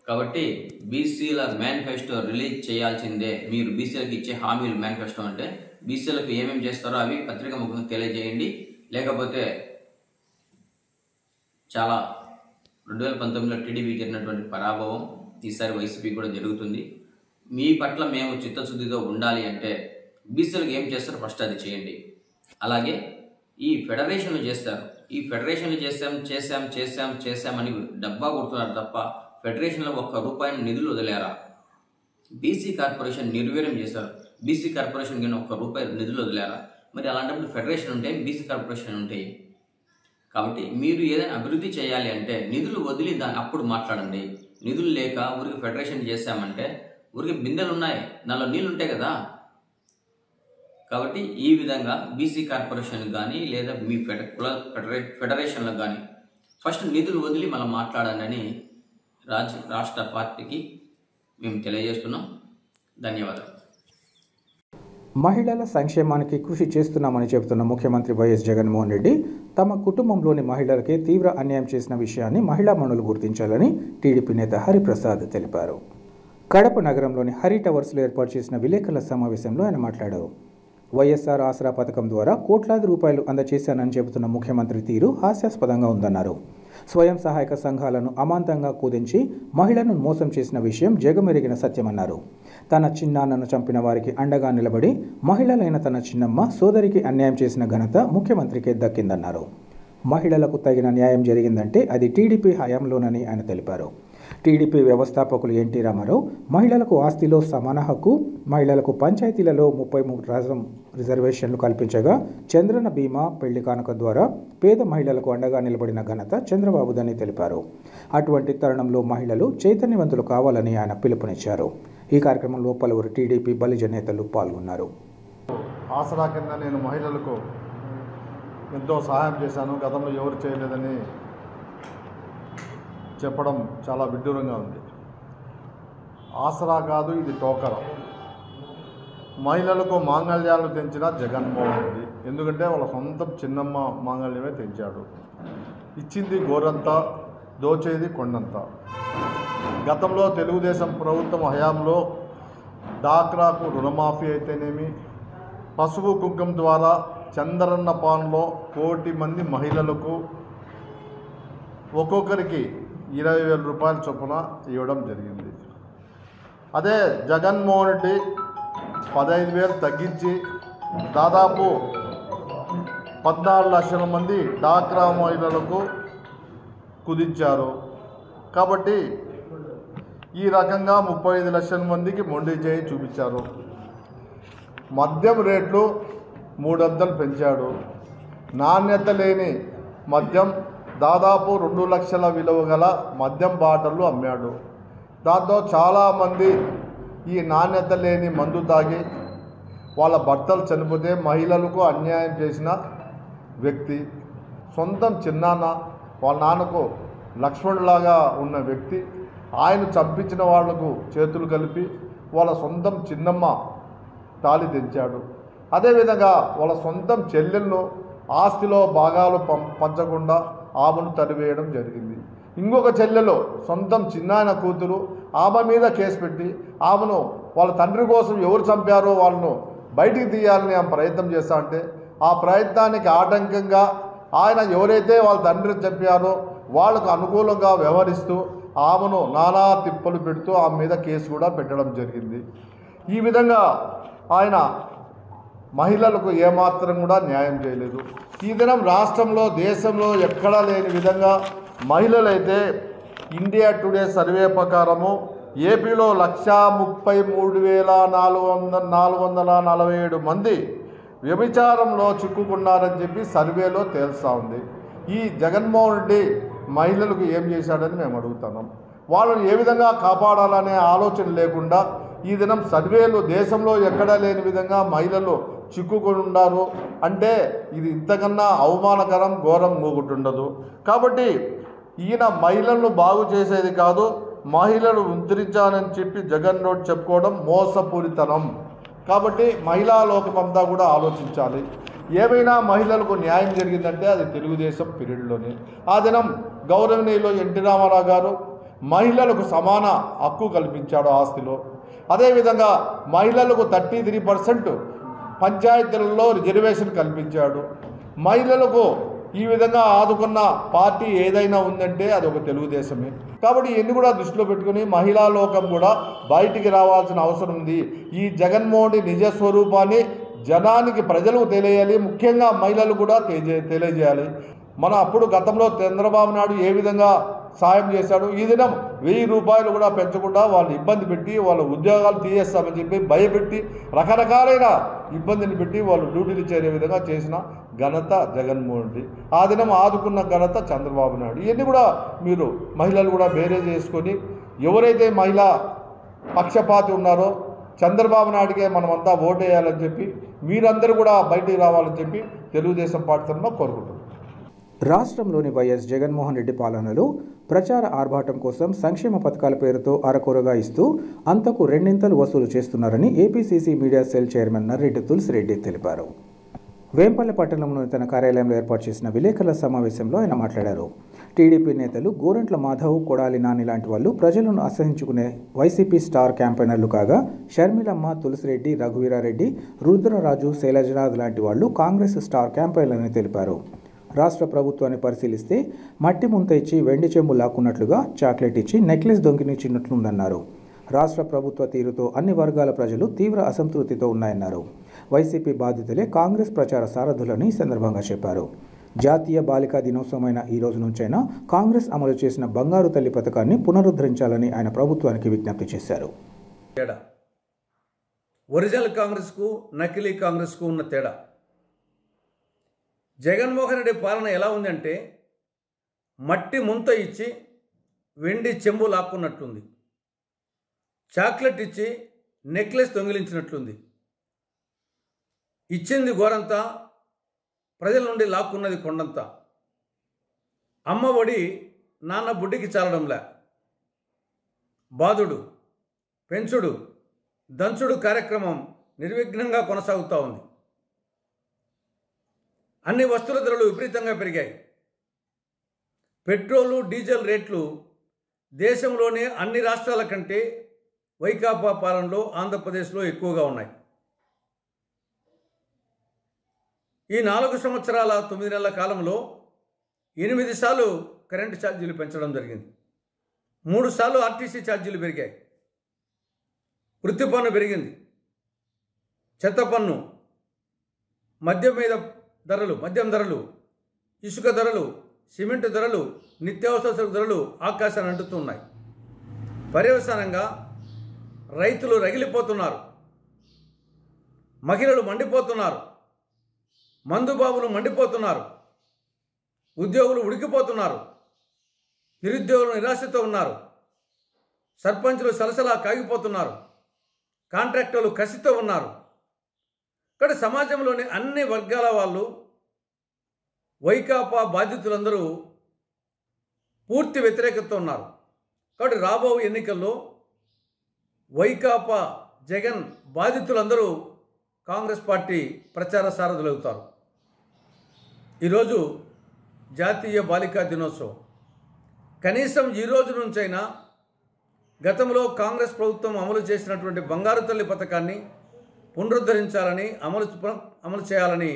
కాబట్టి బీసీల మేనిఫెస్టో రిలీజ్ చేయాల్సిందే. మీరు బీసీలకు ఇచ్చే హామీలు మేనిఫెస్టో అంటే బీసీలకు ఏమేమి చేస్తారో అవి పత్రిక ముఖంగా తెలియజేయండి. లేకపోతే చాలా 2019లో టీడీపీ జరిగినటువంటి పరాభవం ఈసారి వైసీపీ కూడా జరుగుతుంది. మీ పట్ల మేము చిత్తశుద్ధితో ఉండాలి అంటే బీసీలకు ఏం చేస్తారో ఫస్ట్ అది చేయండి. అలాగే ఈ ఫెడరేషన్లు చేస్తారు, ఈ ఫెడరేషన్లు చేశామని డబ్బా కొడుతున్నారు తప్ప ఫెడరేషన్లో ₹1 నిధులు వదిలేరా? బీసీ కార్పొరేషన్ నిర్వీర్యం చేశారు, బీసీ కార్పొరేషన్ కింద ₹1 నిధులు వదిలేరా? మరి అలాంటప్పుడు ఫెడరేషన్ ఉంటే బీసీ కార్పొరేషన్ ఉంటాయి. కాబట్టి మీరు ఏదైనా అభివృద్ధి చేయాలి అంటే నిధులు వదిలి దాన్ని అప్పుడు మాట్లాడండి. నిధులు లేక ఊరికి ఫెడరేషన్ చేశామంటే ఊరికి బిందెలు ఉన్నాయి, నాలో నీళ్ళు ఉంటాయి కదా. కాబట్టి ఈ విధంగా బీసీ కార్పొరేషన్ కానీ లేదా మీ ఫెడరేషన్లకు కానీ ఫస్ట్ నిధులు వదిలి మనం మాట్లాడాలని రాష్ట్ర పార్టీకి మేము తెలియజేస్తున్నాం. ధన్యవాదాలు. మహిళల సంక్షేమానికి కృషి చేస్తున్నామని చెబుతున్న ముఖ్యమంత్రి వైఎస్ జగన్మోహన్ రెడ్డి తమ కుటుంబంలోని మహిళలకే తీవ్ర అన్యాయం చేసిన విషయాన్ని మహిళా మనులు గుర్తించాలని టీడీపీ నేత హరిప్రసాద్ తెలిపారు. కడప నగరంలోని హరి టవర్స్లో ఏర్పాటు చేసిన విలేకరుల సమావేశంలో ఆయన మాట్లాడారు. వైఎస్ఆర్ ఆసరా పథకం ద్వారా కోట్లాది రూపాయలు అందజేశానని చెబుతున్న ముఖ్యమంత్రి తీరు హాస్యాస్పదంగా ఉందన్నారు. స్వయం సహాయక సంఘాలను అమాంతంగా కుదించి మహిళలను మోసం చేసిన విషయం జగమెరిగిన సత్యమన్నారు. తన చిన్నాన్నను చంపిన వారికి అండగా నిలబడి మహిళలైన తన చిన్నమ్మ సోదరికి అన్యాయం చేసిన ఘనత ముఖ్యమంత్రికే దక్కిందన్నారు. మహిళలకు తగిన న్యాయం జరిగిందంటే అది టీడీపీ హయాంలోనని ఆయన తెలిపారు. టీడీపీ వ్యవస్థాపకులు ఎన్టీ రామారావు మహిళలకు ఆస్తిలో సమాన హక్కు, మహిళలకు పంచాయతీలలో 33% రిజర్వేషన్లు కల్పించగా చంద్రన్న బీమా, పెళ్లి కానుక ద్వారా పేద మహిళలకు అండగా నిలబడిన ఘనత చంద్రబాబుదని తెలిపారు. అటువంటి తరుణంలో మహిళలు చైతన్యవంతులు కావాలని ఆయన పిలుపునిచ్చారు. ఈ కార్యక్రమంలో పలువురు టీడీపీ బలిజ నేతలు పాల్గొన్నారు. ఆసరా కింద నేను మహిళలకు ఎంతో సహాయం చేశాను, గతంలో ఎవరు చేయలేదని చెప్పడం చాలా విడ్డూరంగా ఉంది. ఆసరా కాదు, ఇది టోకరా. మహిళలకు మాంగళ్యాలు తెంచిన జగన్మోహన్ రెడ్డి, ఎందుకంటే వాళ్ళ సొంతం చిన్నమ్మ మాంగళ్యమే తెంచాడు. ఇచ్చింది గోరంతా, దోచేది కొండంతా. గతంలో తెలుగుదేశం ప్రభుత్వం హయాంలో డాక్రాకు రుణమాఫీ అయితేనేమి, పసుపు కుంకుమ ద్వారా చంద్రన్న పాన్లో 1 కోటి మంది మహిళలకు ఒక్కొక్కరికి 20,000 రూపాయల చొప్పున ఇవ్వడం జరిగింది. అదే జగన్మోహన్ రెడ్డి 15,000 తగ్గించి దాదాపు 14 లక్షల మంది డాక్రా మహిళలకు కుదించారు. కాబట్టి ఈ రకంగా 35 లక్షల మందికి మొండి చేయి చూపించారు. మద్యం రేట్లు 3 పెంచాడు. నాణ్యత లేని మద్యం దాదాపు 2 లక్షల విలువ గల మద్యం బాటలు అమ్మాడు. దాంతో చాలామంది ఈ నాణ్యత లేని మందు తాగి వాళ్ళ భర్తలు చనిపోతే మహిళలకు అన్యాయం చేసిన వ్యక్తి. సొంతం చిన్నాన్న, వాళ్ళ నాన్నకు లక్ష్మణులాగా ఉన్న వ్యక్తి, ఆయన చంపించిన వాళ్లకు చేతులు కలిపి వాళ్ళ సొంతం చిన్నమ్మ తాళి తెంచాడు. అదేవిధంగా వాళ్ళ సొంతం చెల్లెలను ఆస్తిలో భాగాలు పంచకుండా ఆమెను తరివేయడం జరిగింది. ఇంకొక చెల్లెలు సొంతం చిన్నాయన కూతురు, ఆమె మీద కేసు పెట్టి ఆమెను వాళ్ళ తండ్రి కోసం ఎవరు చంపారో వాళ్ళను బయటికి తీయాలని ఆమె ప్రయత్నం చేస్తా అంటే ఆ ప్రయత్నానికి ఆటంకంగా ఆయన ఎవరైతే వాళ్ళ తండ్రిని చంపారో వాళ్ళకు అనుకూలంగా వ్యవహరిస్తూ ఆమెను నానా తిప్పలు పెడుతూ ఆమె మీద కేసు కూడా పెట్టడం జరిగింది. ఈ విధంగా ఆయన మహిళలకు ఏమాత్రం కూడా న్యాయం చేయలేదు. ఈ దినం రాష్ట్రంలో, దేశంలో ఎక్కడా లేని విధంగా మహిళలైతే ఇండియా టుడే సర్వే ప్రకారము ఏపీలో 133,447 మంది వ్యభిచారంలో చిక్కుకున్నారని చెప్పి సర్వేలో తేల్స్తూ ఉంది. ఈ జగన్మోహన్ రెడ్డి మహిళలకు ఏం చేశాడని మేము అడుగుతున్నాం. వాళ్ళని ఏ విధంగా కాపాడాలనే ఆలోచన లేకుండా ఈ దినం సర్వేలు దేశంలో ఎక్కడా లేని విధంగా మహిళలు చిక్కుకొని ఉన్నారు అంటే ఇది ఇంతకన్నా అవమానకరం, ఘోరం ఇంకొకటి. కాబట్టి ఈయన మహిళలను బాగు చేసేది కాదు, మహిళలు ఉద్ధరించాలని చెప్పి జగన్ రెడ్డి చెప్పుకోవడం మోసపూరితనం. కాబట్టి మహిళా లోకమంతా కూడా ఆలోచించాలి. ఏమైనా మహిళలకు న్యాయం జరిగిందంటే అది తెలుగుదేశం పీరియడ్లోనే. ఆ దినం గౌరవనీయులు ఎన్టీ రామారావు గారు మహిళలకు సమాన హక్కు కల్పించాడు ఆస్తిలో. అదేవిధంగా మహిళలకు 33% పంచాయతీలలో రిజర్వేషన్ కల్పించాడు. మహిళలకు ఈ విధంగా ఆదుకున్న పార్టీ ఏదైనా ఉందంటే అది ఒక తెలుగుదేశమే. కాబట్టి ఇవన్నీ కూడా దృష్టిలో పెట్టుకుని మహిళా లోకం కూడా బయటికి రావాల్సిన అవసరం ఉంది. ఈ జగన్మోహన్ రెడ్డి నిజ స్వరూపాన్ని జనానికి ప్రజలకు తెలియాలి, ముఖ్యంగా మహిళలు కూడా తెలియజేయాలి. మన అప్పుడు గతంలో చంద్రబాబు నాయుడు ఏ విధంగా సాయం చేశాడు, ఈ దినం 1000 రూపాయలు కూడా పెంచకుండా వాళ్ళు ఇబ్బంది పెట్టి వాళ్ళ ఉద్యోగాలు తీసేస్తామని చెప్పి భయపెట్టి రకరకాలైన ఇబ్బందిని పెట్టి వాళ్ళు డ్యూటీలు చేరే విధంగా చేసిన ఘనత జగన్మోహన్ రెడ్డి. ఆ దినం ఆదుకున్న ఘనత చంద్రబాబు నాయుడు. ఇవన్నీ కూడా మీరు మహిళలు కూడా బేరే చేసుకొని ఎవరైతే మహిళా పక్షపాతి ఉన్నారో చంద్రబాబు నాయుడికే మనమంతా ఓటేయాలని చెప్పి మీరందరూ కూడా బయటికి రావాలని చెప్పి తెలుగుదేశం పార్టీ తరఫున కోరుకుంటున్నాం. రాష్ట్రంలోని వైఎస్ జగన్మోహన్ రెడ్డి పాలనలో ప్రచార ఆర్భాటం కోసం సంక్షేమ పథకాల పేరుతో అరకొరగా ఇస్తూ అంతకు రెండింతలు వసూలు చేస్తున్నారని APCC media cell chairman Narreddy Tulasireddy తెలిపారు. వేంపల్లె పట్టణంలోని తన కార్యాలయంలో ఏర్పాటు చేసిన విలేకరుల సమావేశంలో ఆయన మాట్లాడారు. టీడీపీ నేతలు గోరంట్ల మాధవ్, కొడాలి నాని లాంటి వాళ్ళు ప్రజలను అసహించుకునే వైసీపీ స్టార్ క్యాంపెయినర్లు కాగా షర్మిలమ్మ, తులసిరెడ్డి, రఘువీరారెడ్డి, రుద్రరాజు, శైలజనాథ్ లాంటి వాళ్ళు కాంగ్రెస్ స్టార్ క్యాంపెయినర్లని తెలిపారు. రాష్ట్ర ప్రభుత్వాన్ని పరిశీలిస్తే మట్టి ముంత ఇచ్చి వెండి చెంబు లాక్కున్నట్లుగా చాక్లెట్ ఇచ్చి నెక్లెస్ దొంగిలించినట్లుందన్నారు. రాష్ట్ర ప్రభుత్వ తీరుతో అన్ని వర్గాల ప్రజలు తీవ్ర అసంతృప్తితో ఉన్నాయన్నారు. వైసీపీ బాధితులే కాంగ్రెస్ ప్రచార సారథులని సందర్భంగా చెప్పారు. జాతీయ బాలికా దినోత్సవమైన ఈ రోజు నుంచైనా కాంగ్రెస్ అమలు చేసిన బంగారు తల్లి పథకాన్ని పునరుద్ధరించాలని ఆయన ప్రభుత్వానికి విజ్ఞప్తి చేశారు. ఒరిజినల్ కాంగ్రెస్కు నకిలీ కాంగ్రెస్కు ఉన్న తేడా, జగన్మోహన్ రెడ్డి పాలన ఎలా ఉందంటే మట్టి ముంత ఇచ్చి వెండి చెంబు లాక్కున్నట్లుంది, చాక్లెట్ ఇచ్చి నెక్లెస్ దొంగిలించినట్లుంది. ఇచ్చింది గోరంతా, ప్రజల నుండి లాక్కున్నది కొండంతా. అమ్మ ఒడి నాన్న బుడ్డికి చాలడంలే. బాదుడు, పెంచుడు, దంచుడు కార్యక్రమం నిర్విఘ్నంగా కొనసాగుతూ ఉంది. అన్ని వస్తువుల ధరలు విపరీతంగా పెరిగాయి. పెట్రోలు, డీజిల్ రేట్లు దేశంలోనే అన్ని రాష్ట్రాల కంటే వైకాపా పాలనలో ఆంధ్రప్రదేశ్లో ఎక్కువగా ఉన్నాయి. ఈ 4 సంవత్సరాల 9 నెలల కాలంలో 8 సార్లు కరెంటు ఛార్జీలు పెంచడం జరిగింది. 3 సార్లు ఆర్టీసీ ఛార్జీలు పెరిగాయి. వృత్తి పన్ను పెరిగింది. చెత్త పన్ను, మద్యం ధరలు, ఇసుక ధరలు, సిమెంటు ధరలు, నిత్యావసర ధరలు ఆకాశాన్ని అంటుతున్నాయి. పర్యవసానంగా రైతులు రగిలిపోతున్నారు, మహిళలు మండిపోతున్నారు, మందుబాబులు మండిపోతున్నారు, ఉద్యోగులు ఉడికిపోతున్నారు, నిరుద్యోగులు నిరాశతో ఉన్నారు, సర్పంచులు సలసలా కాగిపోతున్నారు, కాంట్రాక్టర్లు కసితో ఉన్నారు. ఇక్కడ సమాజంలోని అన్ని వర్గాల వాళ్ళు వైకాపా బాధితులందరూ పూర్తి వ్యతిరేకతతో ఉన్నారు. కాబట్టి రాబో ఎన్నికల్లో వైకాపా జగన్ బాధితులందరూ కాంగ్రెస్ పార్టీ ప్రచార సారథులు అవుతారు. ఈరోజు జాతీయ బాలికా దినోత్సవం. కనీసం ఈ రోజు నుంచైనా గతంలో కాంగ్రెస్ ప్రభుత్వం అమలు చేసినటువంటి బంగారు తల్లి పథకాన్ని పునరుద్ధరించాలని, అమలు చేయాలని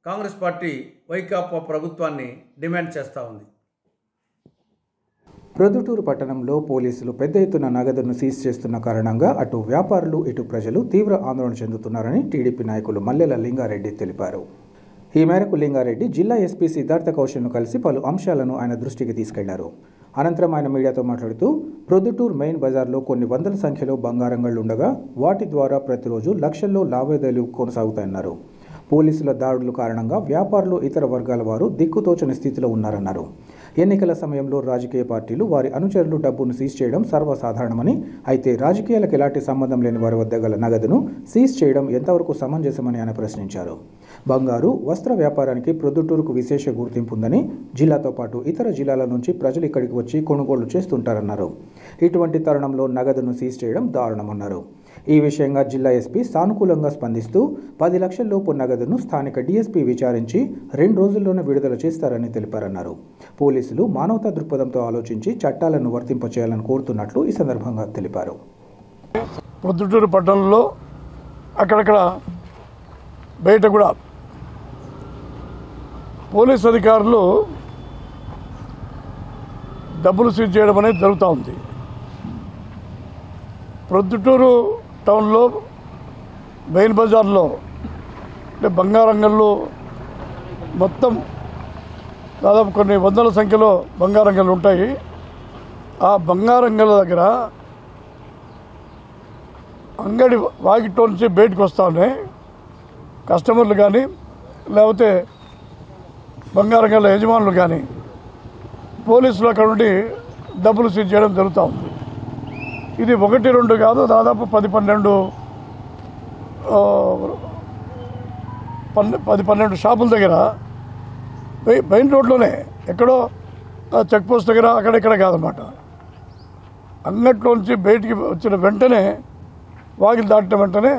కాంగ్రెస్ పార్టీ వైకాపా ప్రభుత్వాన్ని డిమాండ్ చేస్తూ ఉంది. ప్రొద్దుటూరు పట్టణంలో పోలీసులు పెద్ద ఎత్తున నగదును సీజ్ చేస్తున్న కారణంగా అటు వ్యాపారులు, ఇటు ప్రజలు తీవ్ర ఆందోళన చెందుతున్నారని టీడీపీ నాయకులు మల్లెల లింగారెడ్డి తెలిపారు. ఈ మేరకు లింగారెడ్డి జిల్లా ఎస్పీ సిద్ధార్థ కౌశల్ను కలిసి పలు అంశాలను ఆయన దృష్టికి తీసుకెళ్లారు. అనంతరం ఆయన మీడియాతో మాట్లాడుతూ ప్రొద్దుటూరు మెయిన్ బజార్లో కొన్ని వందల సంఖ్యలో బంగారంగళ్ళు ఉండగా వాటి ద్వారా ప్రతిరోజు లక్షల్లో లావాదేవీలు కొనసాగుతాయన్నారు. పోలీసుల దాడుల కారణంగా వ్యాపారులు, ఇతర వర్గాల వారు దిక్కుతోచని స్థితిలో ఉన్నారన్నారు. ఎన్నికల సమయంలో రాజకీయ పార్టీలు వారి అనుచరులు డబ్బును సీజ్ చేయడం సర్వసాధారణమని, అయితే రాజకీయాలకు ఎలాంటి సంబంధం లేని వారి వద్ద గల నగదును సీజ్ చేయడం ఎంతవరకు సమంజసమని ఆయన ప్రశ్నించారు. బంగారు, వస్త్ర వ్యాపారానికి ప్రొద్దుటూరుకు విశేష గుర్తింపు ఉందని, జిల్లాతో పాటు ఇతర జిల్లాల నుంచి ప్రజలు ఇక్కడికి వచ్చి కొనుగోళ్లు చేస్తుంటారన్నారు. ఇటువంటి తరుణంలో నగదును సీజ్ చేయడం దారుణమన్నారు. ఈ విషయంగా జిల్లా ఎస్పీ సానుకూలంగా స్పందిస్తూ 10 లక్షల లోపు నగదును స్థానిక డీఎస్పీ విచారించి 2 రోజుల్లోనే విడుదల చేస్తారని తెలిపారన్నారు. పోలీసులు మానవతా దృక్పథంతో ఆలోచించి చట్టాలను వర్తింపచేయాలని కోరుతున్నట్లు ఈ సందర్భంగా తెలిపారు. ప్రొద్దుటూరు పట్టణంలో అక్కడక్కడ బయట కూడా పోలీస్ అధికారులు డబ్బులు సీజ్ చేయడం అనేది జరుగుతూ ఉంది. ప్రొద్దుటూరు టౌన్లో మెయిన్ బజార్లో అంటే బంగారంగళ్ళు మొత్తం దాదాపు కొన్ని వందల సంఖ్యలో బంగారంగళ్ళు ఉంటాయి. ఆ బంగారంగళ్ళ దగ్గర అంగడి వాకిట్లో నుంచి బయటకు వస్తూ ఉన్నాయి కస్టమర్లు కానీ లేకపోతే బంగారంగళ్ళ యజమానులు కానీ పోలీసులు అక్కడ నుండి డబ్బులు సీజ్ చేయడం జరుగుతూ ఉంది. ఇది 1-2 కాదు, దాదాపు 10-12 షాపుల దగ్గర మెయిన్ రోడ్లోనే ఎక్కడో చెక్ పోస్ట్ దగ్గర అక్కడెక్కడ కాదన్నమాట. అంగట్లోంచి బయటికి వచ్చిన వెంటనే వాకిలు దాటిన వెంటనే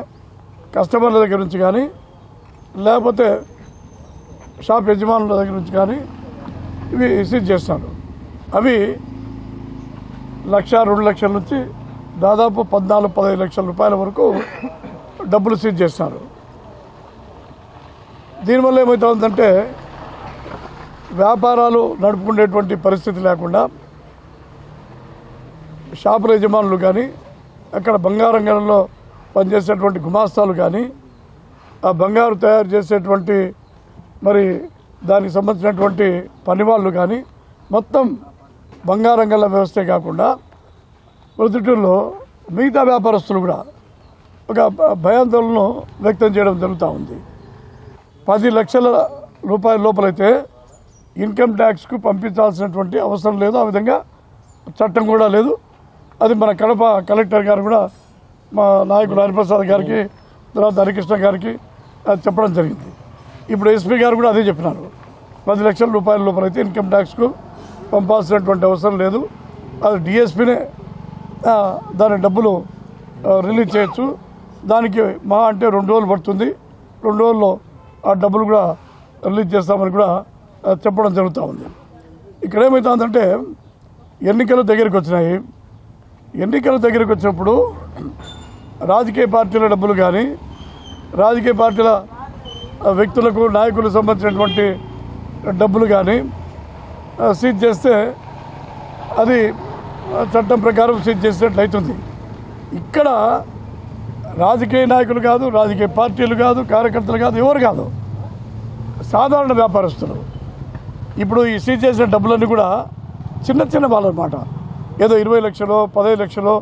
కస్టమర్ల దగ్గర నుంచి కానీ లేకపోతే షాప్ యజమానుల దగ్గర నుంచి కానీ ఇవి సీజ్ చేస్తారు. అవి 1,00,000-2 లక్షల నుంచి దాదాపు 14-15 లక్షల రూపాయల వరకు డబ్బులు సీజ్ చేస్తారు. దీనివల్ల ఏమవుతుందంటే వ్యాపారాలు నడుపుకునేటువంటి పరిస్థితి లేకుండా షాపుల యజమానులు కానీ అక్కడ బంగారంగంలో పనిచేసేటువంటి గుమాస్తాలు కానీ ఆ బంగారు తయారు చేసేటువంటి మరి దానికి సంబంధించినటువంటి పనివాళ్ళు కానీ మొత్తం బంగారంగంల వ్యవస్థే కాకుండా ప్రొద్దుటూరులో మిగతా వ్యాపారస్తులు కూడా ఒక భయాందోళనను వ్యక్తం చేయడం జరుగుతూ ఉంది. 10 లక్షల రూపాయల లోపలైతే ఇన్కమ్ ట్యాక్స్కు పంపించాల్సినటువంటి అవసరం లేదు, ఆ విధంగా చట్టం కూడా లేదు. అది మన కడప కలెక్టర్ గారు కూడా మా నాయకుడు హరిప్రసాద్ గారికి తర్వాత హరికృష్ణ గారికి చెప్పడం జరిగింది. ఇప్పుడు ఎస్పీ గారు కూడా అదే చెప్పినారు. 10 లక్షల రూపాయల లోపలైతే ఇన్కమ్ ట్యాక్స్కు పంపాల్సినటువంటి అవసరం లేదు, అది డిఎస్పీనే దాని డబ్బులు రిలీజ్ చేయొచ్చు. దానికి మా అంటే 2 రోజులు పడుతుంది, 2 రోజుల్లో ఆ డబ్బులు కూడా రిలీజ్ చేస్తామని కూడా చెప్పడం జరుగుతూ ఉంది. ఇక్కడ ఏమవుతుందంటే ఎన్నికలు దగ్గరికి వచ్చినాయి. ఎన్నికల దగ్గరికి వచ్చినప్పుడు రాజకీయ పార్టీల డబ్బులు కానీ రాజకీయ పార్టీల వ్యక్తులకు నాయకులకు సంబంధించినటువంటి డబ్బులు కానీ సీజ్ చేస్తే అది చట్టం ప్రకారం సీజ్ చేసినట్లు అవుతుంది. ఇక్కడ రాజకీయ నాయకులు కాదు, రాజకీయ పార్టీలు కాదు, కార్యకర్తలు కాదు, ఎవరు కాదు, సాధారణ వ్యాపారస్తులు. ఇప్పుడు ఈ సీజ్ చేసిన డబ్బులన్నీ కూడా చిన్న చిన్న వాళ్ళన్నమాట. ఏదో 20 లక్షలు 15 లక్షలు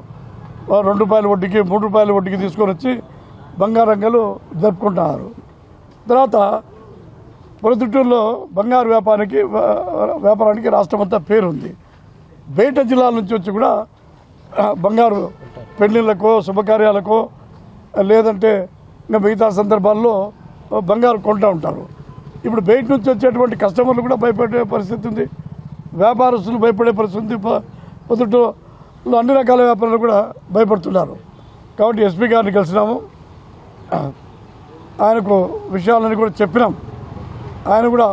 ₹2 వడ్డీకి 3 రూపాయల వడ్డీకి తీసుకొని వచ్చి బంగారంగలు జరుపుకుంటున్నారు. తర్వాత ప్రొద్దుటూరులో బంగారు వ్యాపారానికి రాష్ట్రం అంతా పేరుంది. బయట జిల్లాల నుంచి వచ్చి కూడా బంగారు పెళ్లిళ్ళకో శుభకార్యాలకో లేదంటే ఇంకా మిగతా సందర్భాల్లో బంగారు కొంటూ ఉంటారు. ఇప్పుడు బయట నుంచి వచ్చేటువంటి కస్టమర్లు కూడా భయపడే పరిస్థితి ఉంది, వ్యాపారస్తులు భయపడే పరిస్థితి ఉంది. ప్రొద్దుటూరులో అన్ని రకాల వ్యాపారాలు కూడా భయపడుతున్నారు. కాబట్టి ఎస్పీ గారిని కలిసినాము, ఆయనకు విషయాలని కూడా చెప్పినాం. ఆయన కూడా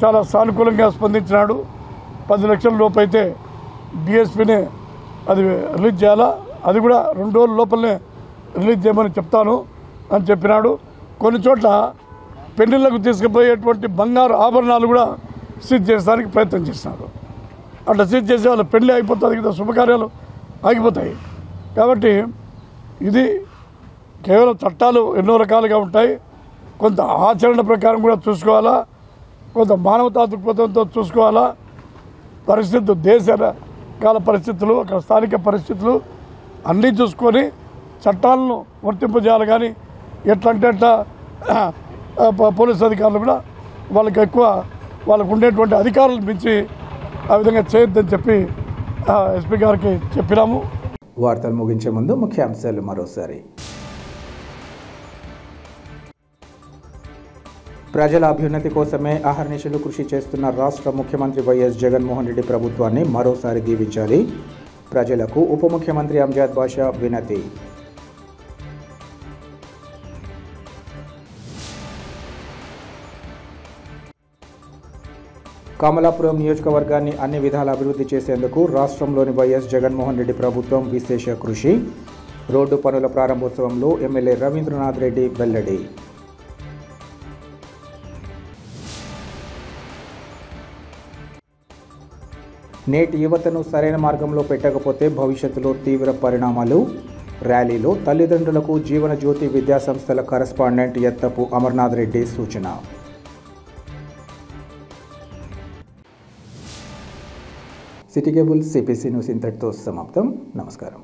చాలా సానుకూలంగా స్పందించినాడు. 10 లక్షల లోపు అయితే డిఎస్పీనే అది రిలీజ్ చేయాలా, అది కూడా 2 రోజుల లోపలనే రిలీజ్ చేయమని చెప్తాను అని చెప్పినాడు. కొన్ని చోట్ల పెళ్లిళ్లకు తీసుకుపోయేటువంటి బంగారు ఆభరణాలు కూడా సీజ్ చేసడానికి ప్రయత్నం చేస్తున్నారు. అట్లా సీజ్ చేసే వాళ్ళ పెళ్లి అయిపోతుంది కదా, శుభకార్యాలు ఆగిపోతాయి. కాబట్టి ఇది కేవలం చట్టాలు ఎన్నో రకాలుగా ఉంటాయి, కొంత ఆచరణ ప్రకారం కూడా చూసుకోవాలా, కొంత మానవతా దృక్పథంతో చూసుకోవాలా. పరిస్థితులు, దేశ కాల పరిస్థితులు, అక్కడ స్థానిక పరిస్థితులు అన్నీ చూసుకొని చట్టాలను వర్తింపజేయాలి. కానీ ఎట్లా అంటే అట్లా పోలీస్ అధికారులు కూడా వాళ్ళకు ఉండేటువంటి అధికారులు మించి ఆ విధంగా చేయొద్దని చెప్పి ఎస్పీ గారికి చెప్పినాము. వార్తలు ముగించే ముందు ముఖ్యాంశాలు మరోసారి. ప్రజల అభ్యున్నతి కోసమే అహర్నిశలు కృషి చేస్తున్న రాష్ట్ర ముఖ్యమంత్రి వైఎస్ జగన్మోహన్ రెడ్డి ప్రభుత్వాన్ని మరోసారి దీవించాలి. ప్రజలకు ఉప ముఖ్యమంత్రి అంజద్ బాషా వినతి. కమలాపురం నియోజకవర్గాన్ని అన్ని విధాల అభివృద్ధి చేసేందుకు రాష్ట్రంలోని వైఎస్ జగన్మోహన్ రెడ్డి ప్రభుత్వం విశేష కృషి. రోడ్డు పనుల ప్రారంభోత్సవంలో ఎమ్మెల్యే రవీంద్రనాథ్ రెడ్డి వెల్లడి. నేటి యువతను సరైన మార్గంలో పెట్టకపోతే భవిష్యత్తులో తీవ్ర పరిణామాలు. ర్యాలీలో తల్లిదండ్రులకు జీవన జ్యోతి విద్యాసంస్థల కరస్పాండెంట్ ఎత్తపు అమర్నాథ్ రెడ్డి సూచన. సిటీ కేబుల్ సిపిసి న్యూస్ ఇంతటితో సమాప్తం. నమస్కారం.